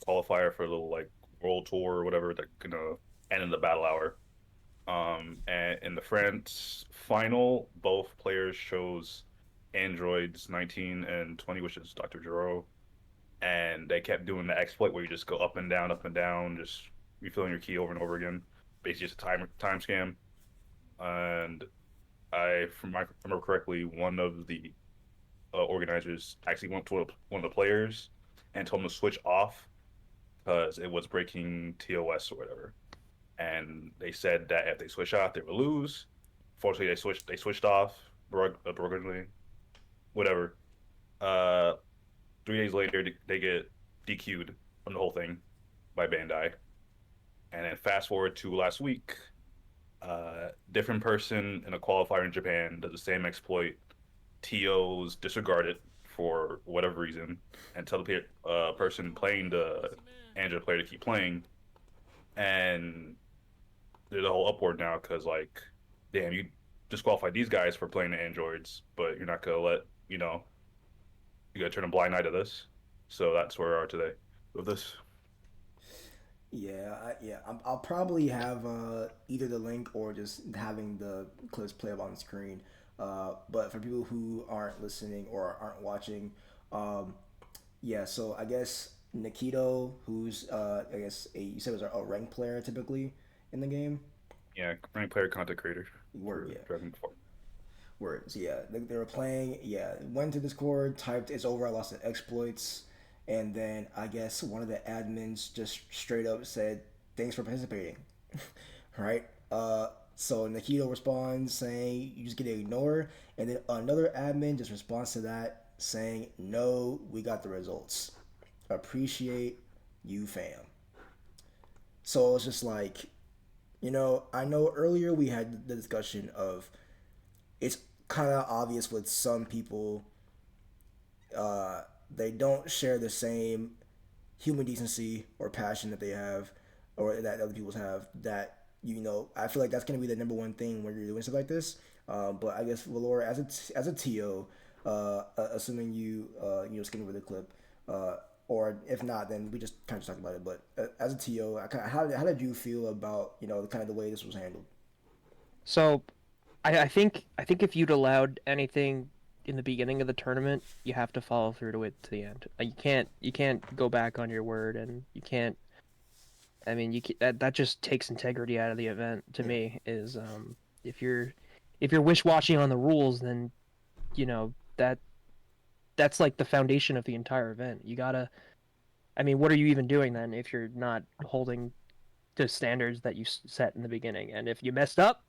qualifier for a little like world tour or whatever that gonna end in the battle hour. And in the France final, both players chose androids 19 and 20, which is Dr. Jiro, and they kept doing the exploit where you just go up and down, just refilling your key over and over again. Basically, just a time scam. And from I remember correctly, one of the organizers actually went to one of the players and told him to switch off because it was breaking TOS or whatever. And they said that if they switch off, they would lose. Fortunately, they switched off begrudgingly, whatever. Uh, 3 days later, they get DQ'd from the whole thing by Bandai. And then fast forward to last week, different person in a qualifier in Japan does the same exploit. TOs disregard it for whatever reason and tell the person playing the Android player to keep playing. And there's a whole uproar now because, like, damn, you disqualified these guys for playing the androids, but you're not gonna you gotta turn a blind eye to this. So that's where we are today with this. I'll probably have either the link or just having the clips play up on the screen. But for people who aren't listening or aren't watching, yeah. So I guess Nikito, who's I guess you said was a ranked player typically in the game. Yeah, rank player, content creator Word, for yeah. Dragon Ball. Words, yeah. They were playing, yeah. Went to Discord, typed "It's over. I lost the exploits," and then I guess one of the admins just straight up said, "Thanks for participating." Right? So Nikito responds saying, "You just get to ignore," and then another admin just responds to that saying, "No, we got the results. Appreciate you, fam." So it's just like, I know earlier we had the discussion of it's kind of obvious with some people they don't share the same human decency or passion that they have or that other people have that I feel like that's going to be the number one thing when you're doing stuff like this. But I guess Valore as a TO, assuming skim over the clip, or if not, then we just kind of talk about it. But as a TO, how did you feel about the kind of the way this was handled? So I think if you'd allowed anything in the beginning of the tournament, you have to follow through to it to the end. You can't go back on your word, and you can't I mean, that just takes integrity out of the event to me. Is if you're wish-washy on the rules, then you know that's like the foundation of the entire event. You gotta. I mean, what are you even doing then if you're not holding to standards that you set in the beginning? And if you messed up,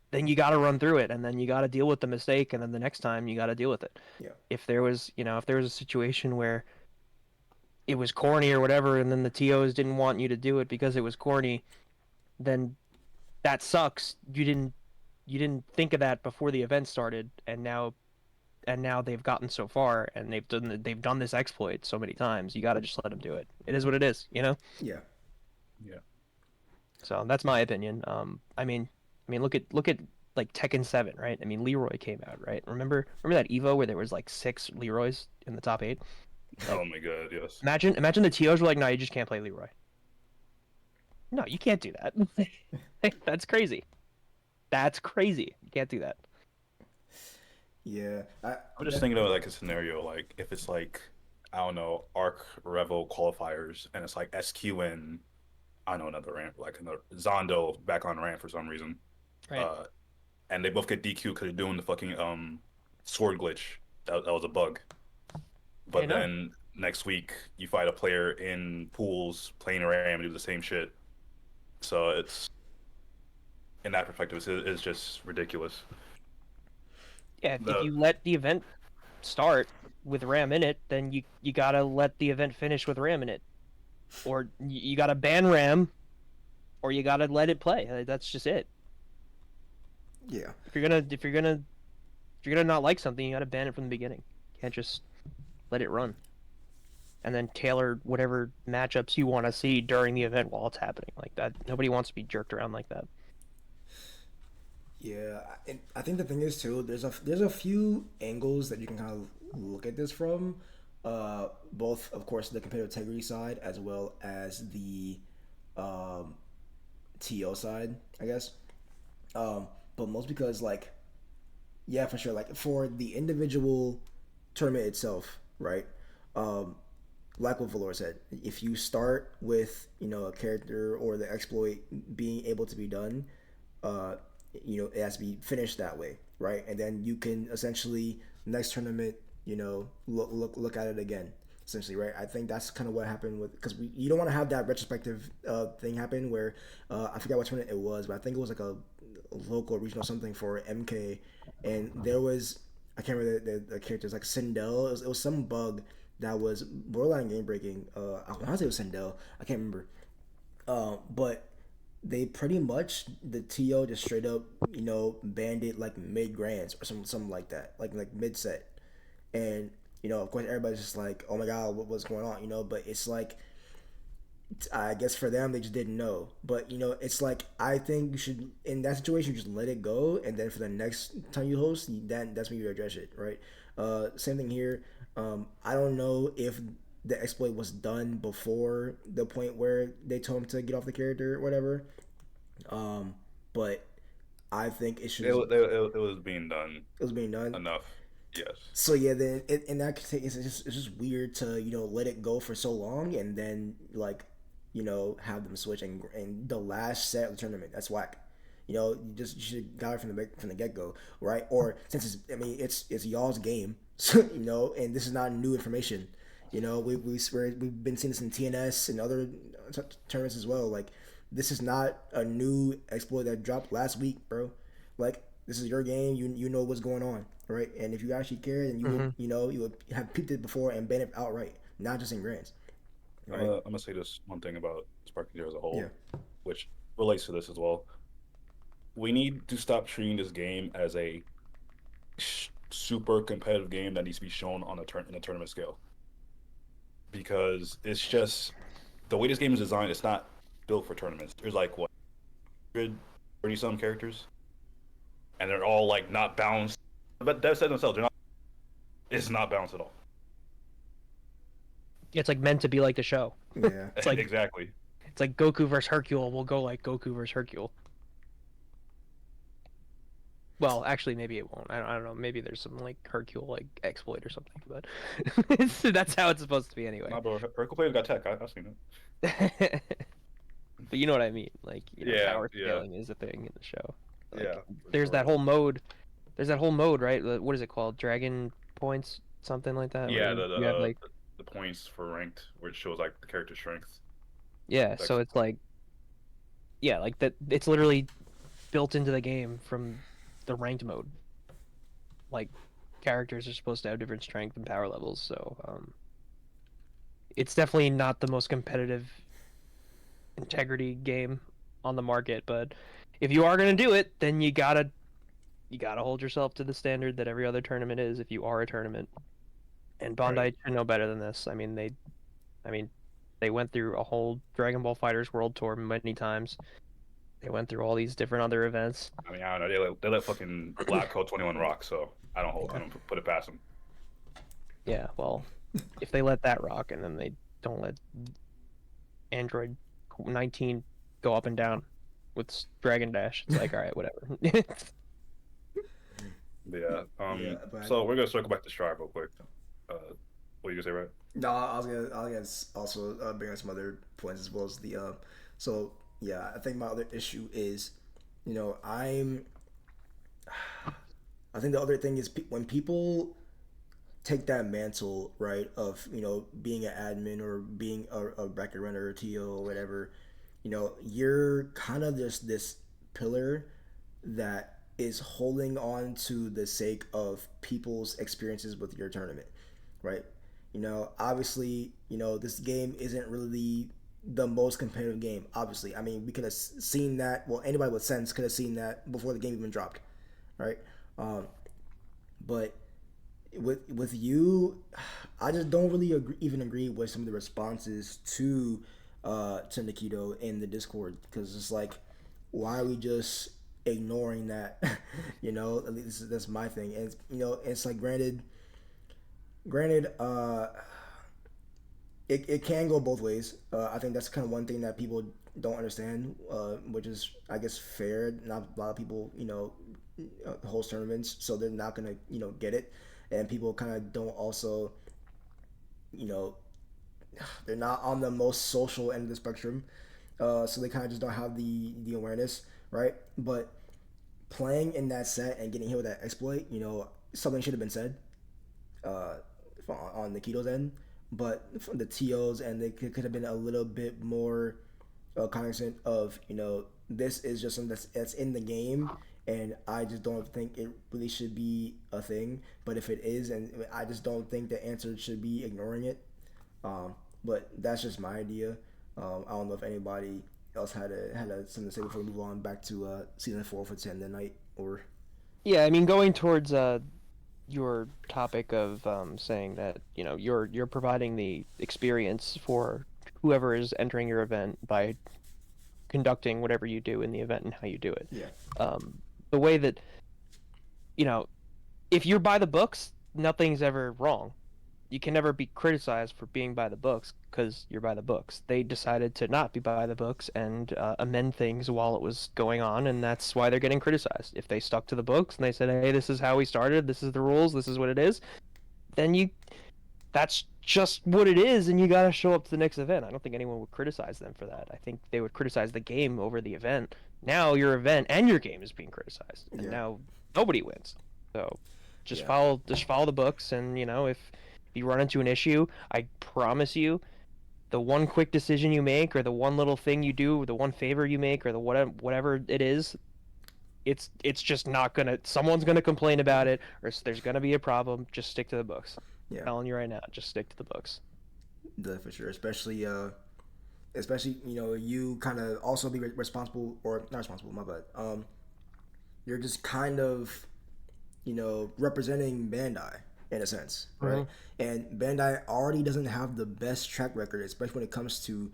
then you got to run through it, and then you got to deal with the mistake, and then the next time you got to deal with it. Yeah. If there was a situation where it was corny or whatever, and then the TOs didn't want you to do it because it was corny, then that sucks. You didn't think of that before the event started, and now they've gotten so far, and they've done this exploit so many times. You got to just let them do it. It is what it is, you know. Yeah. Yeah. So that's my opinion. I mean, look at like Tekken 7, right? I mean, Leroy came out, right? Remember that Evo where there was like 6 Leroys in the top 8? Oh my god, yes. Imagine the TOs were like, no, you just can't play Leroy. No, you can't do that. That's crazy. That's crazy. You can't do that. Yeah. I'm just thinking of like a scenario, like if it's like, I don't know, Arc Revo qualifiers, and it's like SQ and I don't know, another ramp, like another Zondo back on ramp for some reason. Right. And they both get DQ because they're doing the fucking sword glitch. That was a bug. But then next week you fight a player in pools playing RAM and do the same shit. So it's in that perspective, it's just ridiculous. Yeah, if you let the event start with RAM in it, then you gotta let the event finish with RAM in it, or you gotta ban RAM, or you gotta let it play. That's just it. Yeah. If you're gonna not like something, you gotta ban it from the beginning. You can't just let it run, and then tailor whatever matchups you want to see during the event while it's happening. Like that, nobody wants to be jerked around like that. Yeah, and I think the thing is too. There's a few angles that you can kind of look at this from, both of course the competitive integrity side as well as the um, TO side, I guess. But most because like, yeah, for sure. Like for the individual tournament itself, right? Um, like what Valor said, if you start with a character or the exploit being able to be done, uh, it has to be finished that way, right? And then you can essentially next tournament, look at it again, essentially, right? I think that's kind of what happened with because you don't want to have that retrospective thing happen where I forgot what tournament it was, but I think it was like a local regional something for MK, and there was I can't remember the characters like Sindel. It was some bug that was borderline game breaking. I want to say it was Sindel. I can't remember. But they pretty much the TO just straight up banned it like mid grands or something like that, like mid set, and of course everybody's just like, oh my god, what's going on, but it's like I guess for them they just didn't know, but it's like I think you should in that situation just let it go, and then for the next time you host, that's when you address it, right? Same thing here. I don't know if the exploit was done before the point where they told him to get off the character or whatever. But I think it should. It was being done. It was being done enough. Yes. So yeah, then in that case, it's just weird to let it go for so long and then like have them switch and the last set of the tournament. That's whack. You should have got it from the get go, right? Or since it's y'all's game, so, and this is not new information. We've been seeing this in TNS and other tournaments as well. Like this is not a new exploit that dropped last week, bro. Like this is your game. You know what's going on, right? And if you actually care, then you would have peeped it before and banned it outright, not just in grants. Right? I'm gonna say this one thing about Sparking Zero as a whole, yeah. which relates to this as well. We need to stop treating this game as a super competitive game that needs to be shown on in a tournament scale. Because it's just the way this game is designed, it's not built for tournaments. There's like what 130 some characters, and they're all like not balanced. But they've said themselves, it's not balanced at all. It's like meant to be like the show. Yeah, it's like exactly. It's like Goku versus Hercule. We'll go like Goku versus Hercule. Well, actually, maybe it won't. I don't know. Maybe there's some like Hercule like exploit or something, but that's how it's supposed to be anyway. Nah, bro, Hercule players got tech. I've seen it. but you know what I mean. Like, Yeah, tower yeah, scaling is a thing in the show. Like, yeah. For there's sure. that whole mode. There's that whole mode, right? What is it called? Dragon points, something like that. Yeah, Where you have like, the points for ranked, where it shows like the character strength. yeah. That's So it's like, yeah, like that. It's literally built into the game from the ranked mode. Like, characters are supposed to have different strength and power levels, so it's definitely not the most competitive integrity game on the market. But if you are gonna do it, then you gotta hold yourself to the standard that every other tournament is. If you are a tournament, and right. Bandai should know better than this. I mean, they went through a whole Dragon Ball Fighters World Tour many times. They went through all these different other events. I mean, I don't know. They let fucking Black Hole 21 rock, so I Yeah. don't put it past them. Yeah, well, if they let that rock and then they don't let Android 19 go up and down with Dragon Dash, it's like, all right, whatever. Yeah. Yeah, but So we're gonna circle back to Strive real quick. What you gonna say, right? no, I was gonna also bring up some other points as well as the so yeah, I think my other issue is, you know, I think the other thing is when people take that mantle, right, of, being an admin or being a record runner or TO or whatever, you're kind of just this pillar that is holding on to the sake of people's experiences with your tournament, right? Obviously, this game isn't really the most competitive game. Obviously, I mean, we could have seen that. Well, anybody with sense could have seen that before the game even dropped, right? But with you, I just don't really even agree with some of the responses to Nikito in the Discord, because it's like, why are we just ignoring that? At least that's my thing. And it's like, granted, it can go both ways. I think that's kind of one thing that people don't understand, which is, I guess, fair. Not a lot of people, host tournaments, so they're not gonna, get it. And people kind of don't also, you know, they're not on the most social end of the spectrum, so they kind of just don't have the awareness, right? But playing in that set and getting hit with that exploit, something should have been said, uh, on Nikito's end, but from the TOs, and they could have been a little bit more cognizant of, this is just something that's in the game, and I just don't think it really should be a thing. But if it is, and I just don't think the answer should be ignoring it. But that's just my idea. I don't know if anybody else had something to say before we move on back to season 4 for 10 tonight, or Yeah, I mean, going towards your topic of saying that you're providing the experience for whoever is entering your event by conducting whatever you do in the event and how you do it. yeah, The way that if you're by the books, nothing's ever wrong. You can never be criticized for being by the books because you're by the books. They decided to not be by the books and amend things while it was going on, and that's why they're getting criticized. If they stuck to the books and they said, "Hey, this is how we started. This is the rules. This is what it is," then that's just what it is, and you got to show up to the next event. I don't think anyone would criticize them for that. I think they would criticize the game over the event. Now your event and your game is being criticized, and Yeah. now nobody wins. So just Yeah. follow the books, and if you run into an issue, I promise you, the one quick decision you make, or the one little thing you do, or the one favor you make, or the whatever it is, it's just not gonna. Someone's gonna complain about it, or there's gonna be a problem. Just stick to the books. Yeah, I'm telling you right now, just stick to the books. for sure. Especially you kind of also be responsible, or not responsible, my bad. You're just kind of representing Bandai in a sense, right? And Bandai already doesn't have the best track record, especially when it comes to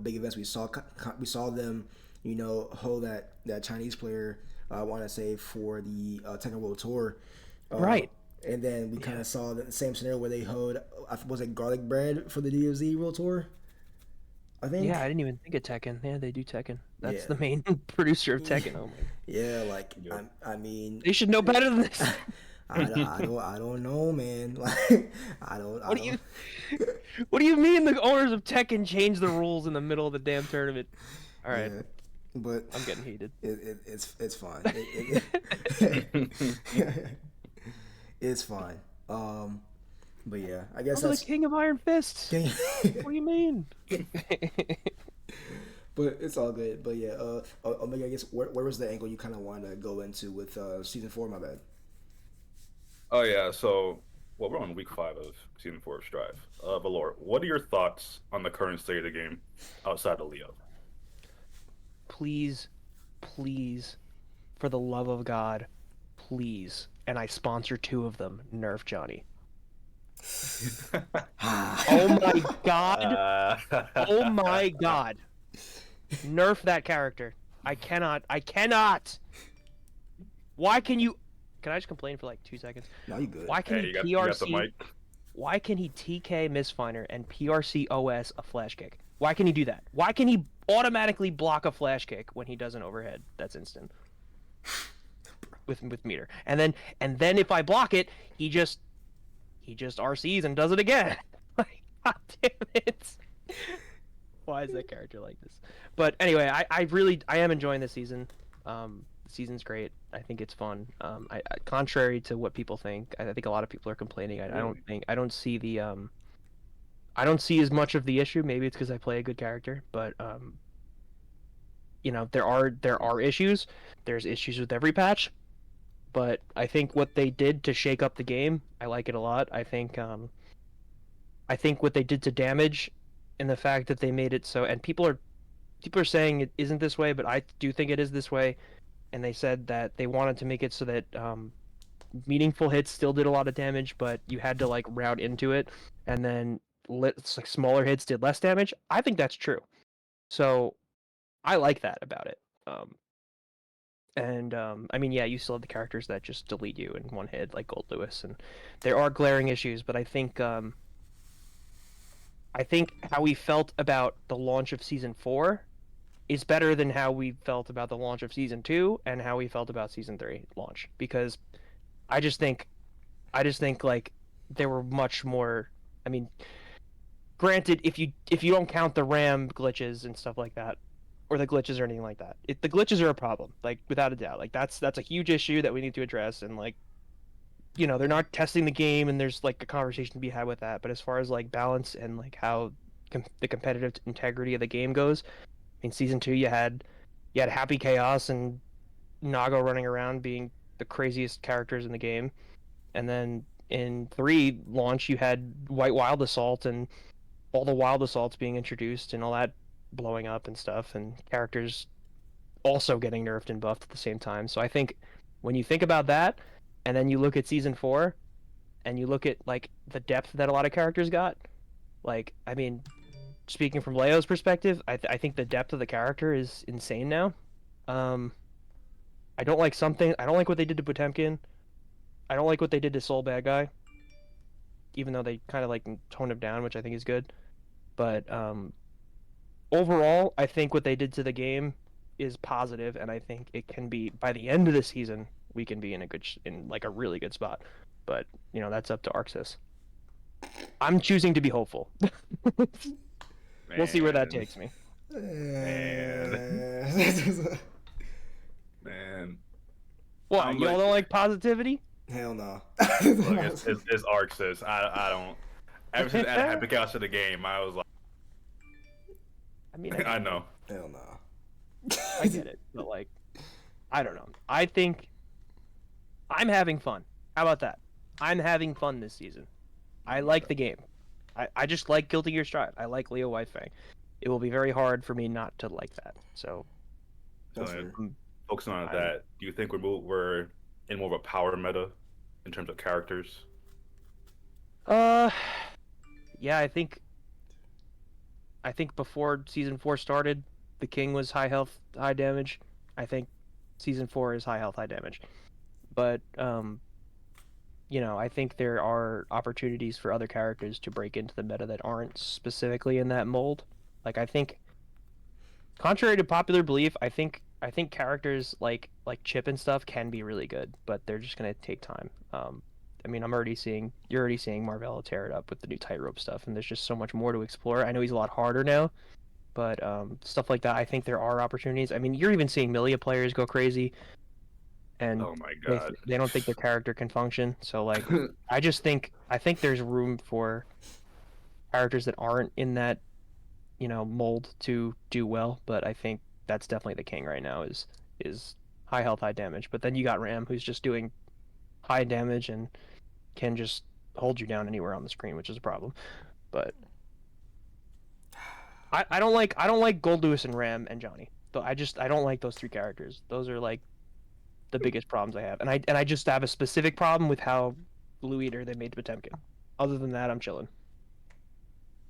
big events. We saw them hold that Chinese player, I want to say, for the Tekken World Tour, Right. and then we kind of saw the same scenario where they hold, was it Garlic Bread for the DOZ World Tour, I think. Yeah, I didn't even think of Tekken. Yeah, they do Tekken. That's Yeah. the main producer of Tekken. Oh my. Yeah, like Yeah. I mean, They should know better than this. I don't know, man. Like, I don't. What do you mean the owners of Tekken changed the rules in the middle of the damn tournament? All right, Yeah, but I'm getting heated. it's fine. It's fine. But yeah, I guess I'm the that's. king of Iron Fist. What do you mean? But it's all good. But yeah, Omega, I guess where was the angle you kind of want to go into with season 4? My bad. Oh yeah, so well, we're on week 5 of season 4 of Strive. Valore, what are your thoughts on the current state of the game outside of Leo? Please, please, for the love of God, please. And I sponsor 2 of them. Nerf Johnny. Oh my God. Oh my God. Nerf that character. I cannot. I cannot. Why can you? Can I just complain for like 2 seconds? No, you good. Why can Hey, he you got the PRC? mic. Why can he TK Mistfinder and PRC OS a flash kick? Why can he do that? Why can he automatically block a flash kick when he does an overhead? That's instant. With meter. And then if I block it, he just RCs and does it again. Like, God damn it. Why is that character like this? But anyway, I am enjoying this season. The season's great. I think it's fun. Contrary to what people think, I think a lot of people are complaining. I don't see the I don't see as much of the issue. Maybe it's because I play a good character, but there are issues. There's issues with every patch, but I think what they did to shake up the game, I like it a lot. I think what they did to damage, and the fact that they made it so, and people are saying it isn't this way, but I do think it is this way. And they said that they wanted to make it so that meaningful hits still did a lot of damage, but you had to like route into it, and then like smaller hits did less damage. I think that's true. So I like that about it. I mean, yeah, you still have the characters that just delete you in one hit, like Gold Lewis, and there are glaring issues. But I think how we felt about the launch of season 4 is better than how we felt about the launch of season 2 and how we felt about season 3 launch, because I just think like there were much more. I mean, granted, if you don't count the RAM glitches and stuff like that, or the glitches or anything like that, the glitches are a problem, like without a doubt. Like that's a huge issue that we need to address, and like they're not testing the game, and there's like a conversation to be had with that. But as far as like balance and like how the competitive integrity of the game goes, in season 2 you had Happy Chaos and Nago running around being the craziest characters in the game. And then in 3 launch, you had White Wild Assault and all the Wild Assaults being introduced and all that blowing up and stuff, and characters also getting nerfed and buffed at the same time. So I think when you think about that, and then you look at season 4, and you look at like the depth that a lot of characters got, like I mean, speaking from Leo's perspective, I think the depth of the character is insane now. Um, I don't like what they did to Potemkin. I don't like what they did to Soul Bad Guy, even though they kind of like toned him down, which I think is good. But overall, I think what they did to the game is positive, and I think it can be by the end of the season we can be in in like a really good spot. But that's up to Arcsys. I'm choosing to be hopeful. We'll see where that Man, takes me. man, man. What, I'm y'all like, don't like positivity? Hell no. look, it's Arcsys. I don't. Ever since I had pick out to the game, I was like, I mean, I know. Hell no. I get it, but like, I don't know. I think I'm having fun. How about that? I'm having fun this season. I like the game. I just like Guilty Gear Strive. I like Leo Whitefang. It will be very hard for me not to like that. So, That's So, fair. focusing on I'm- that, do you think we're in more of a power meta in terms of characters? yeah, I think before season 4 started, the King was high health, high damage. I think season 4 is high health, high damage. But I think there are opportunities for other characters to break into the meta that aren't specifically in that mold. Like I think, contrary to popular belief, I think characters like Chip and stuff can be really good, but they're just gonna take time. I mean, you're already seeing Marvell tear it up with the new tightrope stuff, and there's just so much more to explore. I know he's a lot harder now, But stuff like that, I think there are opportunities. I mean, you're even seeing Milia players go crazy, and Oh my they god. they don't think their character can function. So like, I think there's room for characters that aren't in that mold to do well. But I think that's definitely the king right now is high health, high damage. But then you got Ram, who's just doing high damage and can just hold you down anywhere on the screen, which is a problem. But I don't like Gold Lewis and Ram and Johnny. But I don't like those three characters. Those are like the biggest problems I have. And I just have a specific problem with how Blue Eater they made Potemkin. Other than that, I'm chilling.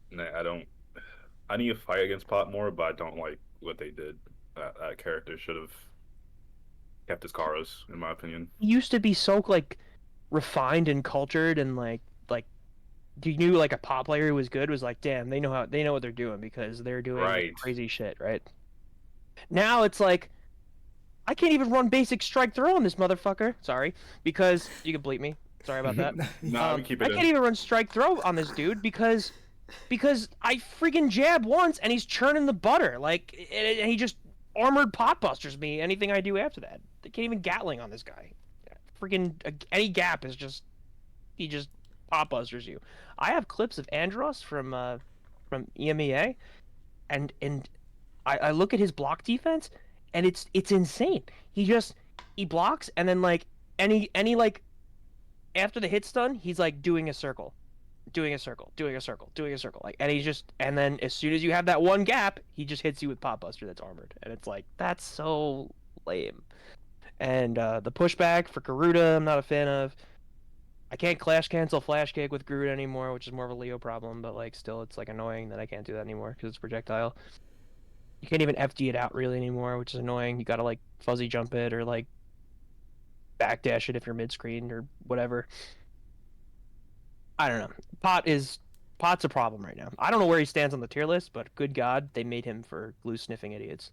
Nah, I don't. I need to fight against Pot more, but I don't like what they did. That character should have kept his Karos, in my opinion. He used to be so like refined and cultured and like you knew like a pop player who was good was like, damn, they know what they're doing because they're doing Right. crazy shit, right? Now it's like I can't even run basic strike throw on this motherfucker. Sorry, because you can bleep me. Sorry about that. Nah, we keep I it can't in. even run strike throw on this dude because I freaking jab once and he's churning the butter like and he just armored pot busters me anything I do after that. They can't even gatling on this guy. Freaking any gap is just he just pot busters you. I have clips of Andros from EMEA and I look at his block defense and it's insane. He blocks and then like any like after the hit's done, he's like doing a circle, doing a circle, doing a circle, doing a circle. Like and and then as soon as you have that one gap, he just hits you with pot buster that's armored. And it's like that's so lame. And the pushback for Garuda, I'm not a fan of. I can't clash cancel flash kick with Garuda anymore, which is more of a Leo problem, but like still it's like annoying that I can't do that anymore because it's projectile. You can't even FD it out really anymore, which is annoying. You gotta like fuzzy jump it or like backdash it if you're mid screen or whatever. I don't know. Pot's a problem right now. I don't know where he stands on the tier list, but good God, they made him for glue sniffing idiots.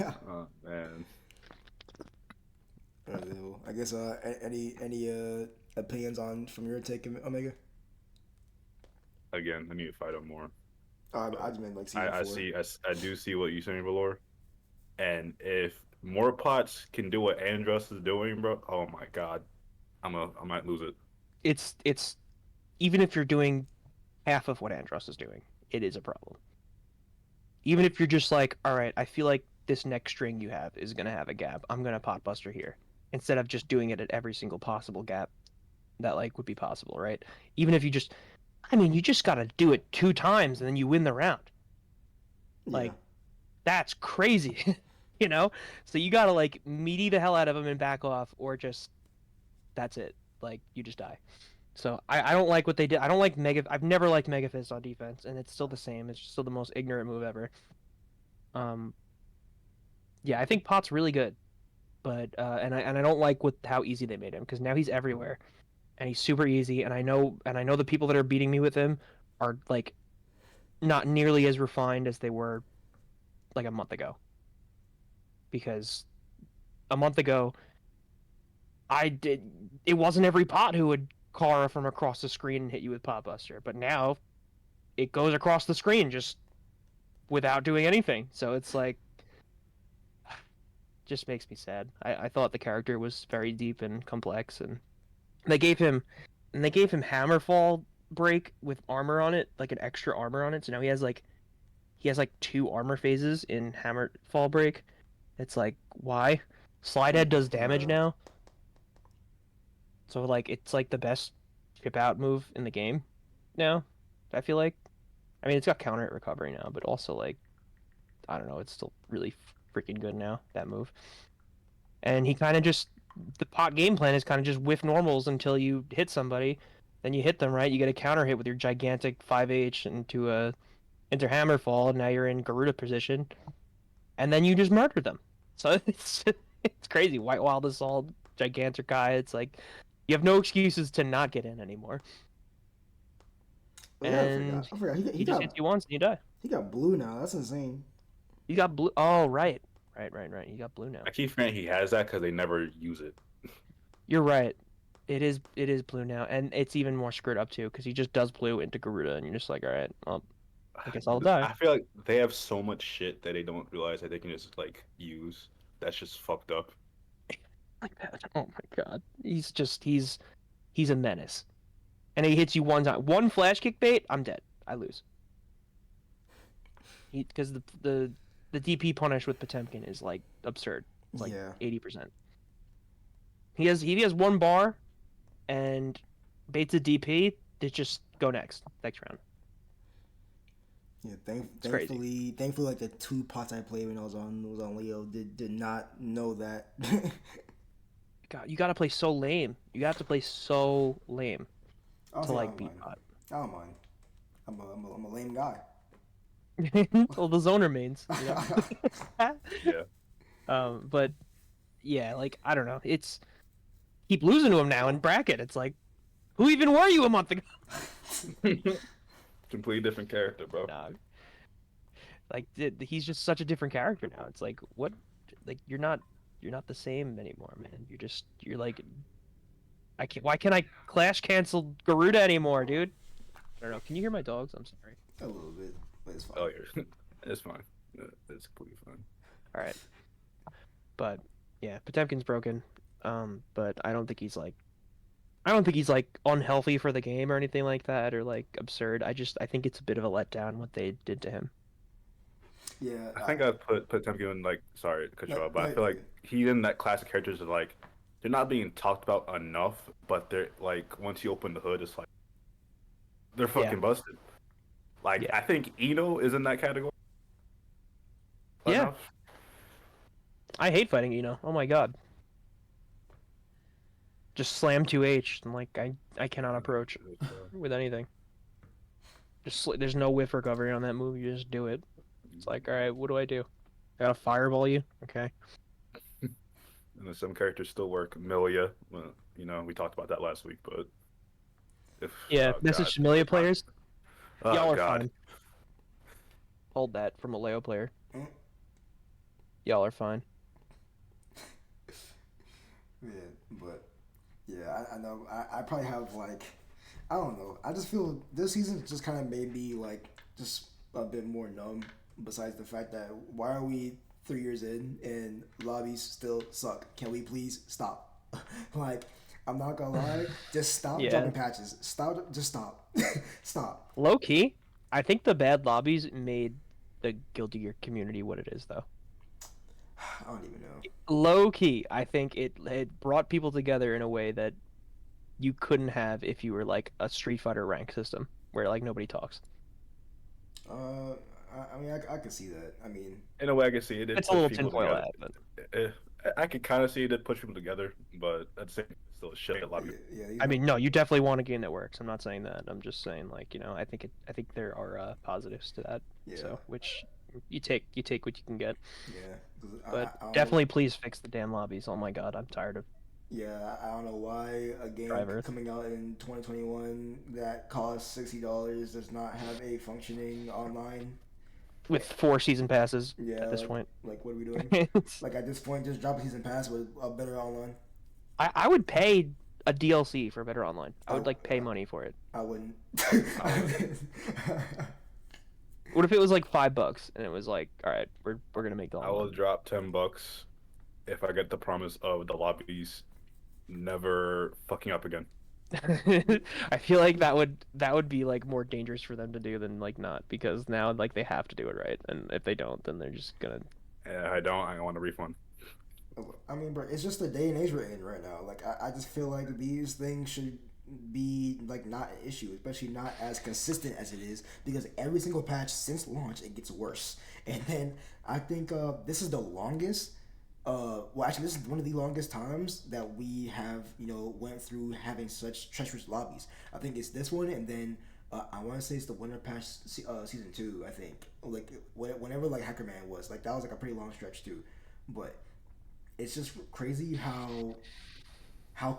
Oh man. I guess any opinions on from your take, Omega? Again, I need to fight him more. I just meant like season I 4. see. I do see what you're saying, Valore. And if more pots can do what Andros is doing, bro, oh my god, I might lose it. It's even if you're doing half of what Andros is doing, it is a problem. Even if you're just like, all right, I feel like this next string you have is gonna have a gap. I'm gonna pot buster here instead of just doing it at every single possible gap that like would be possible, right? Even if you just, I mean, you just gotta do it 2 times and then you win the round. Like Yeah. that's crazy, you know? So you gotta like meaty the hell out of him and back off, or just that's it. Like you just die. So I don't like what they did. I don't like Mega. I've never liked Mega Fist on defense, and it's still the same. It's still the most ignorant move ever. Um, yeah, I think Pot's really good, but and I don't like with how easy they made him because now he's everywhere, and he's super easy. And I know the people that are beating me with him are like not nearly as refined as they were like a month ago. Because a month ago, it wasn't every pot who would Kara from across the screen and hit you with Pot Buster, but now it goes across the screen just without doing anything. So it's like just makes me sad. I thought the character was very deep and complex, and they gave him Hammerfall break with armor on it, like an extra armor on it. So now he has like 2 armor phases in Hammerfall break. It's like why? Slidehead does damage now, so like it's like the best skip out move in the game now. I feel like. I mean, it's got counter hit recovery now, but also like I don't know, it's still really freaking good now that move. And he kind of just the pot game plan is kind of just whiff normals until you hit somebody, then you hit them right. You get a counter hit with your gigantic 5H into a into Hammerfall, and now you're in Garuda position, and then you just murder them. So it's crazy. White Wild Assault, gigantic guy. It's like you have no excuses to not get in anymore. Oh, yeah, And I forgot. he just hits you once and you die. He got blue now. That's insane. You got blue. Oh, right. Right. You got blue now. I keep forgetting he has that because they never use it. You're right. It is blue now, and it's even more screwed up too because he just does blue into Garuda, and you're just like, all right, well, I guess I'll die. I feel like they have so much shit that they don't realize that they can just like use. That's just fucked up. Like that. Oh my god, he's a menace, and he hits you one time, one flash kick bait, I'm dead, I lose. Because the DP punish with Potemkin is like absurd. It's like Yeah. 80%. He has one bar, and baits a DP. They just go next round. Yeah, It's crazy. thankfully, like the 2 pots I played when I was on Leo did not know that. God, you gotta play so lame. You have to play so lame to Honestly, I like don't beat mind. bot. I don't mind. I'm a lame guy. Well, the zoner mains, you know. Yeah. But yeah, like I don't know. It's keep losing to him now in bracket. It's like, who even were you a month ago? Completely different character, bro. Nah, like he's just such a different character now. It's like what, like you're not the same anymore, man. You're like I can't. Why can't I clash cancel Garuda anymore, dude? I don't know. Can you hear my dogs? I'm sorry. A little bit, but it's fine. Oh, yeah. It's fine. It's completely fine. All right, but yeah, Potemkin's broken. But I don't think he's like unhealthy for the game or anything like that or like absurd. I think it's a bit of a letdown what they did to him. Yeah, I think I've put Potemkin in like sorry to cut you like, off, but I feel like he's in that class of characters that like they're not being talked about enough, but they're like once you open the hood, it's like they're fucking busted. Like Yeah. I think Eno is in that category. Yeah. Enough. I hate fighting Eno. Oh my god. Just slam 2H. I'm like I cannot approach with anything. There's no whiff recovery on that move. You just do it. It's like, all right, what do I do? I gotta fireball you. Okay. And then some characters still work. Milia, well, you know, we talked about that last week, but if Yeah. oh Message god, familiar players. oh Y'all are god, fine. Hold that from a Leo player. Mm. Y'all are fine. yeah, but yeah, I know. I probably have like, I don't know. I just feel this season just kind of made me like just a bit more numb. Besides the fact that why are we 3 years in and lobbies still suck? Can we please stop? Like, I'm not gonna lie, just stop Yeah. dropping patches. Stop, just stop, stop. Low key, I think the bad lobbies made the Guilty Gear community what it is, though. I don't even know. Low key, I think it brought people together in a way that you couldn't have if you were like a Street Fighter rank system where like nobody talks. I mean, I can see that. I mean, in a way I can see it. It It's a push little people tinfoil together. hat, but I could kind of see it. It push people together, but at the same time, it's still shit. A lot of people. yeah. I mean, no, you definitely want a game that works. I'm not saying that. I'm just saying like, you know, I think there are positives to that. Yeah. So, which you take what you can get. Yeah. 'Cause But I don't definitely please fix the damn lobbies. Oh my god, I'm tired of Yeah, I don't know why a game Drive Earth. coming out in 2021 that costs $60 does not have a functioning online. with 4 season passes Yeah, at this like, point. like what are we doing? It's- Like at this point, just drop a season pass with a better online. I would pay a DLC for better online. I would I- like pay money for it. I wouldn't. What if it was like $5 and it was like, all right, we're gonna make the I will online. drop $10 if I get the promise of the lobbies never fucking up again. I feel like that would be like more dangerous for them to do than like not because now like they have to do it right and if they don't then they're just gonna If I don't, I want a refund. I mean, bro, it's just the day and age we're in right now. Like, I just feel like these things should be like not an issue, especially not as consistent as it is, because every single patch since launch it gets worse. And then I think this is the longest. Well, actually, this is one of the longest times that we have, went through having such treacherous lobbies. I think it's this one, and then I want to say it's the Winter Patch season 2. I think like whenever like Hacker Man was like that was like a pretty long stretch too, but it's just crazy how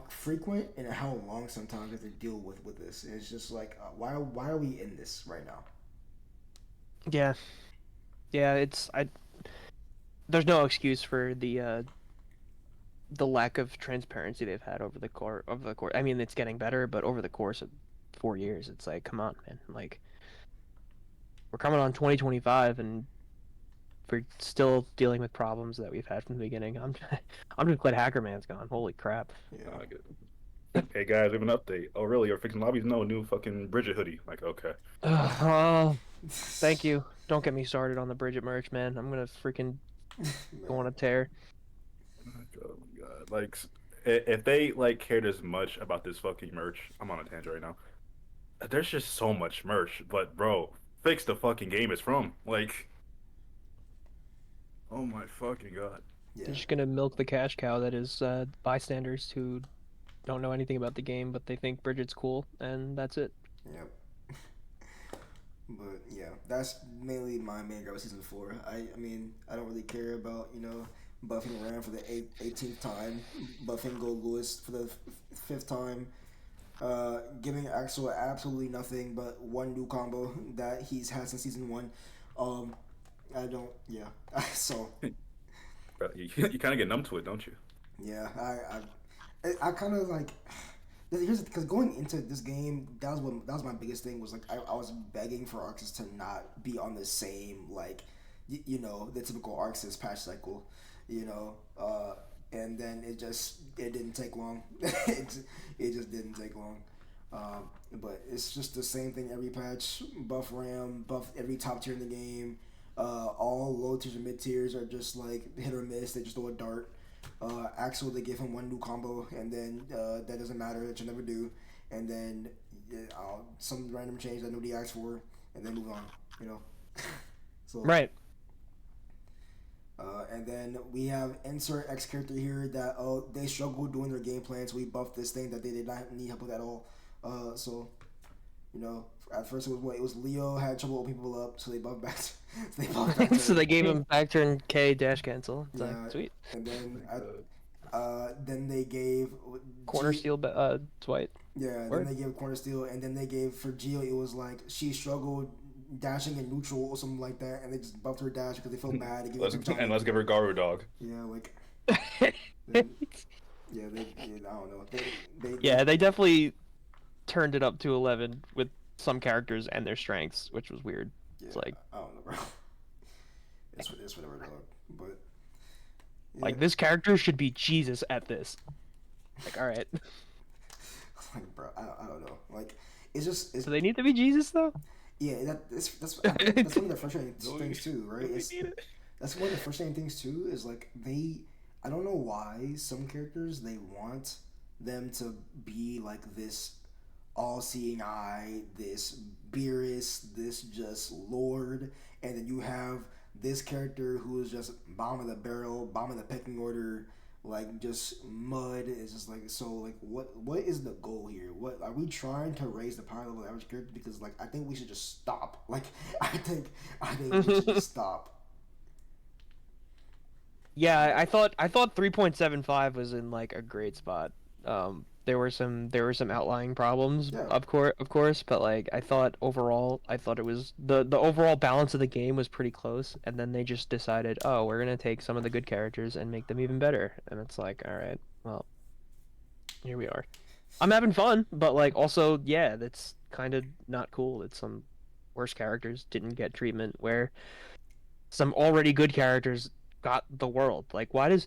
frequent and how long sometimes we have to deal with this. And it's just like why are we in this right now? yeah it's I there's no excuse for the the lack of transparency they've had over the course. I mean, it's getting better, but over the course of 4 years, it's like, come on, man. Like, we're coming on 2025, and we're still dealing with problems that we've had from the beginning. I'm just glad Hacker Man's gone. Holy crap. Yeah. Hey guys, we have an update. Oh really? You're fixing lobbies? No, new fucking Bridget hoodie. Like, okay. Thank you. Don't get me started on the Bridget merch, man. I'm gonna freaking go on a tear. Oh my god. Like, if they like cared as much about this fucking merch, I'm on a tangent right now. There's just so much merch, but bro, fix the fucking game it's from. Like, oh my fucking god. Yeah. They're just gonna milk the cash cow that is bystanders who don't know anything about the game, but they think Bridget's cool, and that's it. Yep. But yeah, that's mainly my main gripe with season 4. I mean, I don't really care about, buffing Ram for the 18th time, buffing Gold Lewis for the 5th time, giving Axel absolutely nothing but one new combo that he's had since season 1. I don't, yeah. So, But you kind of get numb to it, don't you? yeah, I kind of like. Here's because going into this game, that was my biggest thing was like I was begging for Arcsys to not be on the same like, the typical Arcsys patch cycle, and then it didn't take long. it just didn't take long. But it's just the same thing every patch. Buff Ram, buff every top tier in the game. All low tiers and mid tiers are just like hit or miss. They just throw a dart. Axel, they give him one new combo, and then that doesn't matter. That you never do. And then some random change that nobody asked for, and then move on. So Right. And then we have insert X character here that they struggled doing their game plan, so we buffed this thing that they did not need help with at all. So at first it was Leo had trouble opening people up, so they buffed back. They buffed back. So they gave him Backturn K dash cancel. It's Yeah, like, sweet. and then they gave Corner steal Dwight. Yeah, Word. then they gave corner steal, and then they gave for Geo. It was like she struggled dashing in neutral or something like that, and they just buffed her dash because they felt bad. Let's give her Garu dog. Yeah, like. Then, yeah, I don't know. They definitely turned it up to 11 with some characters and their strengths, which was weird. Yeah, It's like, I don't know, bro. It's whatever, dog. But yeah. like this character should be Jesus at this. Like, all right. Like, bro, I don't know. Like, it's just. Do they need to be Jesus though? Yeah, that's one of the frustrating things too, right? That's one of the frustrating things too. Is like I don't know why some characters they want them to be like this all-seeing eye, this Beerus, this just Lord, and then you have this character who is just bottom of the barrel, bottom of the pecking order, like just mud. It's just like, so like what is the goal here? What are we trying to raise the power level of the average character? Because like I think we should just stop. Like I think we should just stop. Yeah, I thought 3.75 was in like a great spot. There were some outlying problems, Yeah. of course, but like I thought it was the overall balance of the game was pretty close, and then they just decided, oh, we're gonna take some of the good characters and make them even better, and it's like, all right, well, here we are. I'm having fun, but like also, yeah, that's kind of not cool that some worse characters didn't get treatment where some already good characters got the world. Like, why does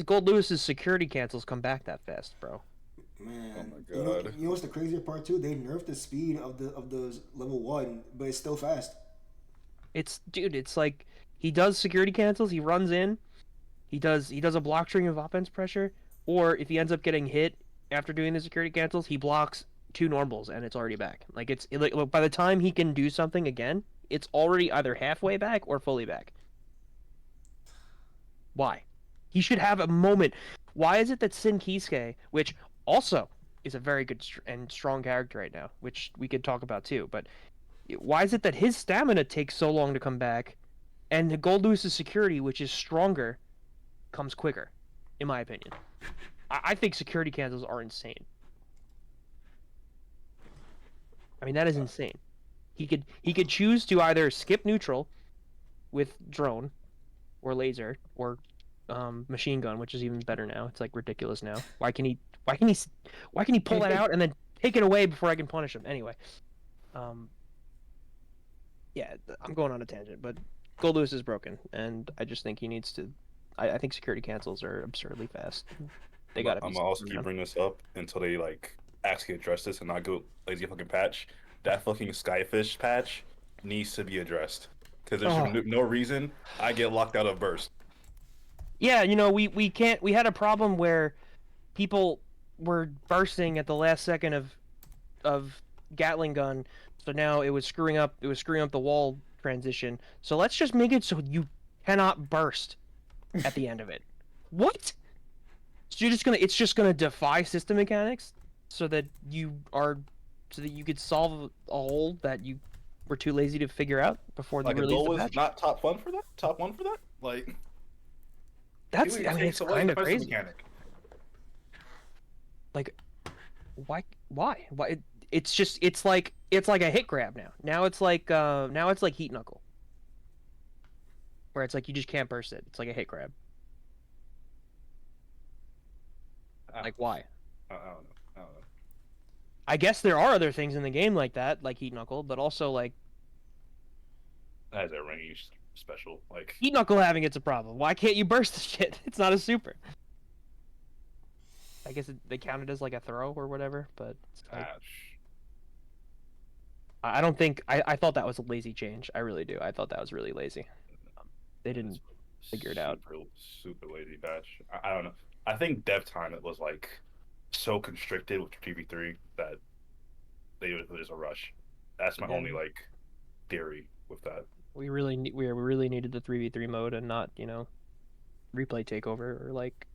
Gold Lewis's security cancels come back that fast, bro? Man, Oh my god. you know what's the crazier part too? They nerfed the speed of the level 1, but it's still fast. It's like he does security cancels, he runs in, he does a block string of offense pressure, or if he ends up getting hit after doing the security cancels, he blocks 2 normals and it's already back. Like like by the time he can do something again, it's already either halfway back or fully back. Why? He should have a moment. Why is it that Sin Kisuke, which also is a very good and strong character right now, which we could talk about too, but why is it that his stamina takes so long to come back, and the Gold Lewis's security, which is stronger, comes quicker, in my opinion? I think security cancels are insane. I mean, that is insane. He could choose to either skip neutral with drone or laser or machine gun, which is even better now. It's like ridiculous now. Why can he why can he pull that out and then take it away before I can punish him? Anyway, um, yeah, I'm going on a tangent, but Goldlewis is broken, and I just think he needs to. I think security cancels are absurdly fast. They gotta be. I'm gonna also keep bringing this up until they like actually address this and not go lazy fucking patch. That fucking Skyfish patch needs to be addressed because there's no reason I get locked out of burst. Yeah, you know, we can't. We had a problem where people were bursting at the last second of Gatling gun, so now it was screwing up. It was screwing up the wall transition. So let's just make it so you cannot burst at the end of it. What? So you're just gonna? It's just gonna defy system mechanics, so that you could solve a hole that you were too lazy to figure out before the Like a release goal the was patch. not top one for that. Top one for that. Like That's. I mean, it's kind of crazy. Mechanic. Like, why? Why? It's just. It's like a hit grab now. Now it's like heat knuckle, where it's like you just can't burst it. It's like a hit grab. Like why? I don't know. I guess there are other things in the game like that, like heat knuckle, but also like That has a range special. Like heat knuckle having it's a problem. Why can't you burst the shit? It's not a super. I guess they count it as like a throw or whatever, but it's like, I don't think I thought that was a lazy change. I really do. I thought that was really lazy. They didn't figure it out. Super lazy patch. I don't know. I think dev time it was like so constricted with 3v3 that it was a rush. That's my only like theory with that. We really needed the 3v3 mode and not, you know, replay takeover or like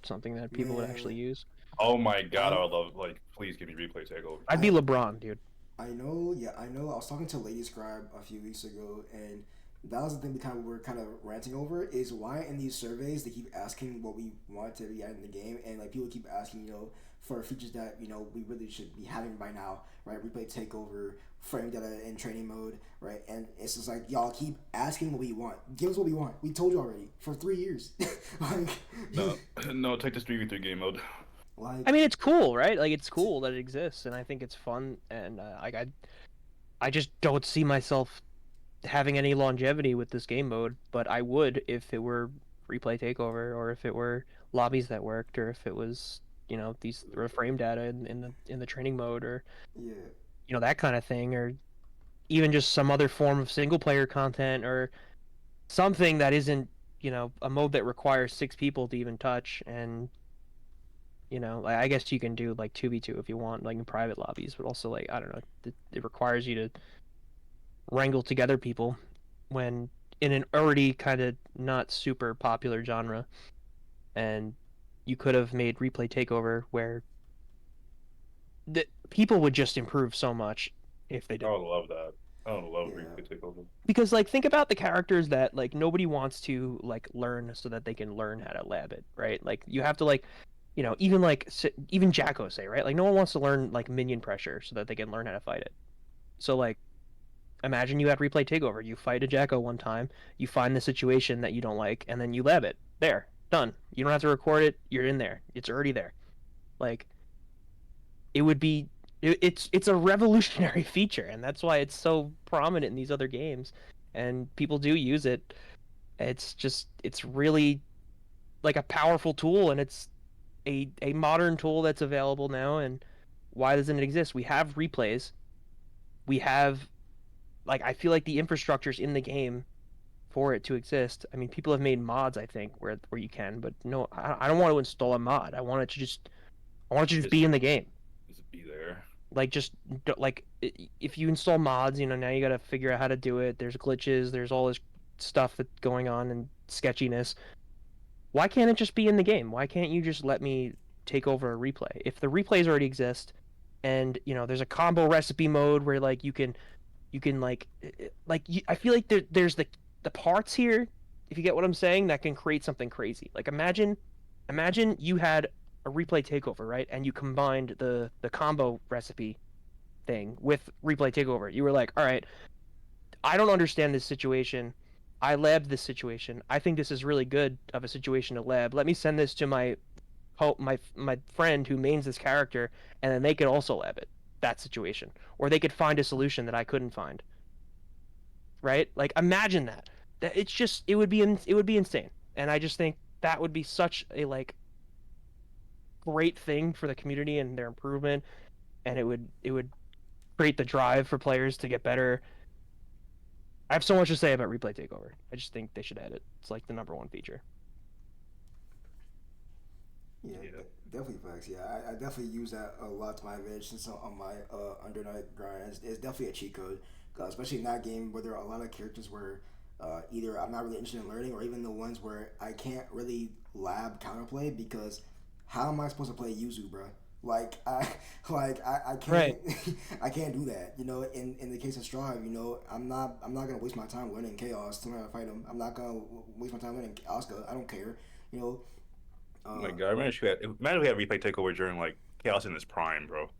something that people would actually use. Oh my god, I would love please give me replay takeover. I'd be LeBron, dude. I know. I was talking to Lady Scribe a few weeks ago, and that was the thing we were kind of ranting over, is why in these surveys they keep asking what we want to be added in the game, and like people keep asking, you know, for features that, you know, we really should be having by now, right? Replay takeover, frame data in training mode, right? And it's just like, y'all keep asking what we want. Give us what we want. We told you already for 3 years. No, take this 3v3 game mode. Like, I mean, it's cool, right? Like, it's cool that it exists, and I think it's fun, and I just don't see myself having any longevity with this game mode, but I would if it were replay takeover, or if it were lobbies that worked, or if it was, you know, these frame data in the training mode, or you know, that kind of thing, or even just some other form of single player content, or something that isn't, you know, a mode that requires 6 people to even touch. And you know, like, I guess you can do like 2v2 if you want, like in private lobbies, but also like, I don't know, it requires you to wrangle together people when in an already kind of not super popular genre. And you could have made replay takeover where the people would just improve so much if they did. I would love that. I would love replay takeover. Because like, think about the characters that like nobody wants to like learn so that they can learn how to lab it, right? Like, you have to like, you know, even Jacko, say, right? Like, no one wants to learn like minion pressure so that they can learn how to fight it. So like, imagine you had replay takeover. You fight a Jacko one time, you find the situation that you don't like, and then you lab it. There, done. You don't have to record it. You're in there. It's already there. Like, it would be, it's a revolutionary feature, and that's why it's so prominent in these other games, and people do use it. It's really like a powerful tool, and it's a modern tool that's available now. And why doesn't it exist? We have replays. We have, like, I feel like the infrastructure's in the game for it to exist. I mean, people have made mods, I think, where you can, but no, I don't want to install a mod. I want it to just be in the game. Just be there. Like, just like, if you install mods, you know, now you got to figure out how to do it. There's glitches. There's all this stuff that's going on and sketchiness. Why can't it just be in the game? Why can't you just let me take over a replay? If the replays already exist, and, you know, there's a combo recipe mode where like you can like I feel like there's the parts here, if you get what I'm saying, that can create something crazy. Like, imagine you had a replay takeover, right? And you combined the combo recipe thing with replay takeover. You were like, all right, I don't understand this situation. I labbed this situation. I think this is really good of a situation to lab. Let me send this to my friend who mains this character, and then they could also lab it. That situation, or they could find a solution that I couldn't find. Right? Like imagine that. That it's just it would be insane. And I just think that would be such a like great thing for the community and their improvement, and it would create the drive for players to get better. I have so much to say about replay takeover. I just think they should add it. It's like the #1 feature. Yeah, Yeah. definitely facts. Yeah, I definitely use that a lot to my advantage since on my Undernight grind. It's definitely a cheat code, especially in that game where there are a lot of characters where either I'm not really interested in learning, or even the ones where I can't really lab counterplay because how am I supposed to play Yuzu, bro? Like I, I can't Right. I can't do that. You know, in the case of Strive, you know, I'm not gonna waste my time learning Chaos to learn how to fight him. I'm not gonna waste my time learning Oscar. I don't care. You know, Oh my uh, god, imagine we had replay takeover during like Chaos in its prime, bro.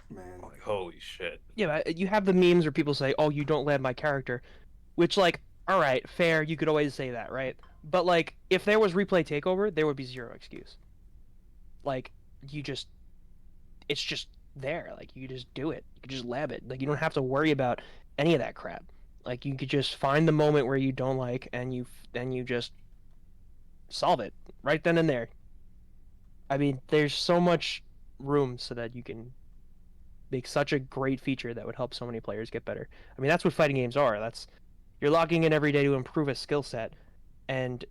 man. Like holy shit. Yeah, but you have the memes where people say, "Oh, you don't lab my character," which like, all right, fair. You could always say that, right? But like, if there was replay takeover, there would be zero excuse. Like, you just it's just there. Like you just do it. You could just lab it. Like you don't have to worry about any of that crap. Like you could just find the moment where you don't like, and you just solve it right then and there. I mean, there's so much room so that you can make such a great feature that would help so many players get better. I mean, that's what fighting games are. That's you're logging in every day to improve a skill set, and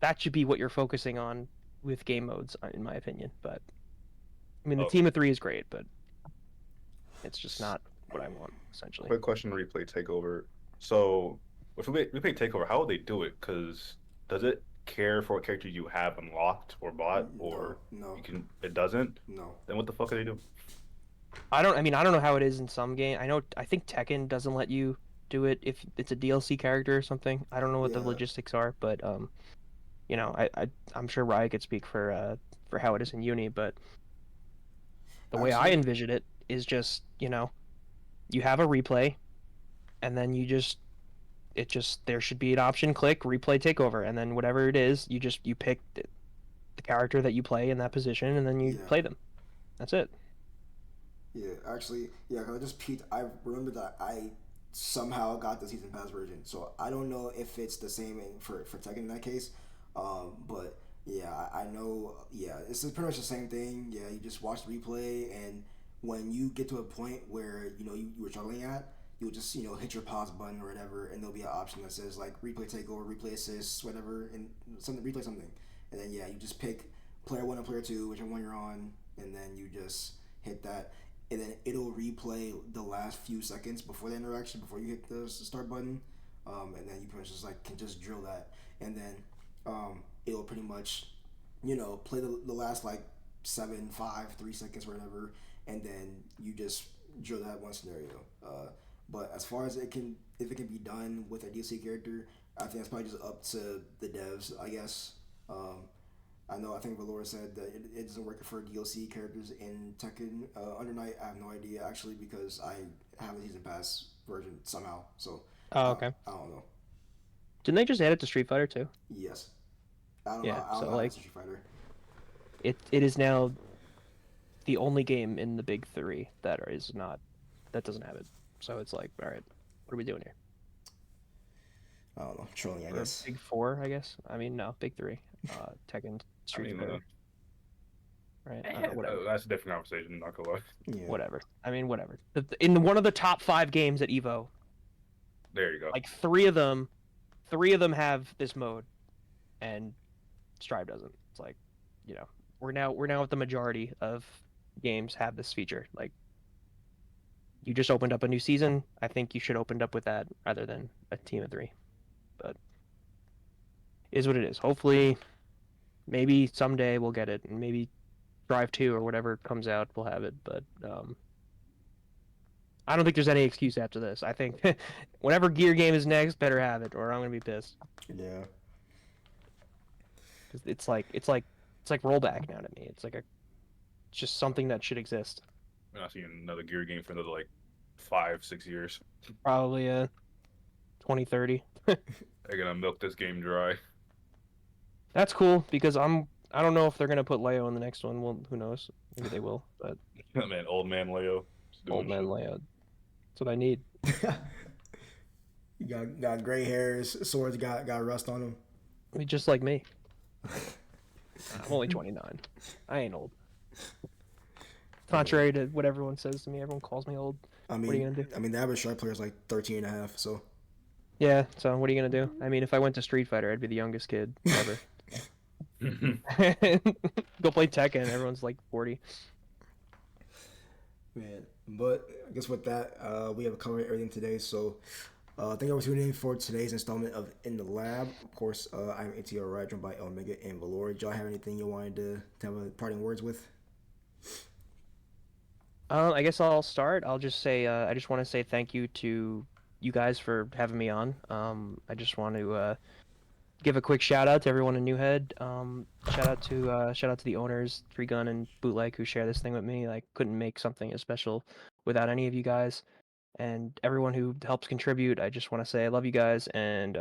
that should be what you're focusing on with game modes, in my opinion. But I mean, the Oh, team of three is great, but it's just not what I want, essentially. quick question: replay takeover. So with replay takeover, how would they do it? Because does it care for what character you have unlocked or bought, No, or no, you can it doesn't? no. Then what the fuck are they doing? I mean, I don't know how it is in some game. I think Tekken doesn't let you do it if it's a DLC character or something. I don't know what the Yeah, logistics are, but you know, I'm sure Riot could speak for how it is in Uni, but the way I actually, envision it is just, you know, you have a replay, and then there should be an option, click replay takeover, and then whatever it is, you pick the character that you play in that position, and then you yeah, play them. That's it. yeah. Actually, yeah. 'Cause I just peeked. I remember that I somehow got the season pass version, so I don't know if it's the same for Tekken in that case. But yeah, I know. Yeah, it's pretty much the same thing. Yeah, you just watch the replay, and when you get to a point where you know you were struggling at, you'll just hit your pause button or whatever, and there'll be an option that says like replay takeover, replay assist, whatever, and something replay something, and then yeah, you just pick player one and player two, whichever one you're on, and then you just hit that, and then it'll replay the last few seconds before the interaction, before you hit the start button, and then you pretty much just like can just drill that, and then it'll pretty much play the last like 7, 5, 3 seconds, or whatever, and then you just drill that one scenario. But as far as if it can be done with a DLC character, I think that's probably just up to the devs, I guess. I think Valore said that it doesn't work for DLC characters in Tekken Under Night. I have no idea actually because I have the season pass version somehow. So Oh, okay. I don't know. Didn't they just add it to Street Fighter too? Yes, I don't know. Yeah. I don't So know how like, it's a Street Fighter. it is now the only game in the big three that doesn't have it. So it's like, all right, what are we doing here? I don't know. Trolling, I Or guess. big four, I guess. I mean, no, big three. Tekken, I Street mean, Fighter, right? Whatever, that's a different conversation. Not gonna lie. Yeah. whatever. I mean, whatever. In one of the top five games at Evo, There you go. like three of them have this mode, and Strive doesn't. It's like, you know, we're now at the majority of games have this feature. Like, you just opened up a new season. I think you should opened up with that rather than a team of three. But is what it is. Hopefully, maybe someday we'll get it, and maybe Drive 2 or whatever comes out will have it. But I don't think there's any excuse after this. I think whenever Gear Game is next, better have it, or I'm gonna be pissed. Yeah. 'Cause it's like rollback now to me. It's just something that should exist. We're not seeing another gear game for another like 5, 6 years. Probably 2030. They're gonna milk this game dry. That's cool because I don't know if they're gonna put Leo in the next one. Well, who knows? Maybe they will. But Man, old man Leo is old doing man shit. Leo, that's what I need. You got gray hairs, swords got rust on them. I mean, just like me. I'm only 29. I ain't old. Contrary to what everyone says to me, everyone calls me old. I What are you mean, gonna do? the average sharp player is like 13 and a half. So Yeah, so what are you gonna do? I mean, if I went to Street Fighter, I'd be the youngest kid ever. Go play Tekken, everyone's like 40. man, but I guess with that, we have covered everything today. So thank you for tuning in for today's installment of In the Lab. Of course, I'm ATR Ride, joined by Omega and Valore. Do y'all have anything you wanted to have a parting words with? I guess I'll start. I'll just say I just want to say thank you to you guys for having me on. I just want to give a quick shout out to everyone in New Head. Shout out to the owners, Three Gun and Bootleg, who share this thing with me. I couldn't make something as special without any of you guys, and everyone who helps contribute. I just want to say I love you guys, and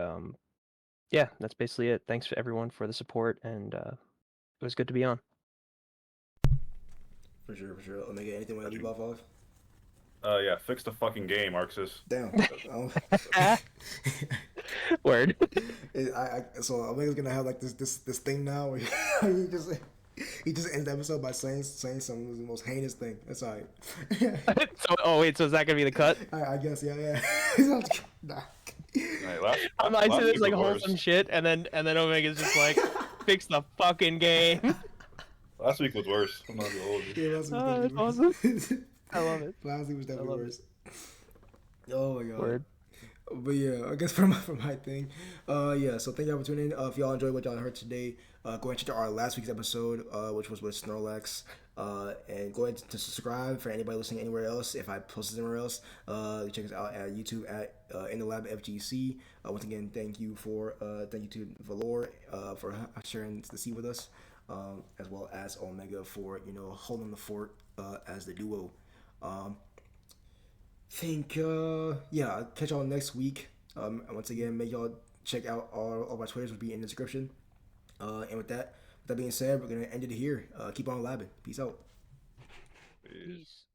yeah, that's basically it. Thanks to everyone for the support, and it was good to be on. For sure, for sure. Omega, anything you want to leave off of? Yeah, fix the fucking game, Arcsys. Damn. Word. So Omega's gonna have like this thing now where he just ends the episode by saying some of the most heinous thing. That's alright. Oh wait, so is that gonna be the cut? I guess yeah. Nah. Hey, I last said week this like was wholesome worse. shit, and then Omega's just like, fix the fucking game. Last week was worse. I'm not gonna hold you. Yeah, that's Oh, that's awesome. I love it. Last week was I definitely love worse. Oh my god. Word. But yeah, I guess for my thing, yeah. So thank y'all for tuning in. If y'all enjoyed what y'all heard today, go and check out our last week's episode, which was with Snorlax. And go ahead to subscribe for anybody listening anywhere else. If I posted somewhere else, check us out at YouTube at In the Lab FGC. Once again, thank you to Valore for sharing the seat with us, as well as Omega for holding the fort as the duo. Think yeah, I'll catch y'all next week. And once again, make y'all check out all of our Twitters, will be in the description. And with that being said, we're gonna end it here. Keep on labbing. Peace out. Peace.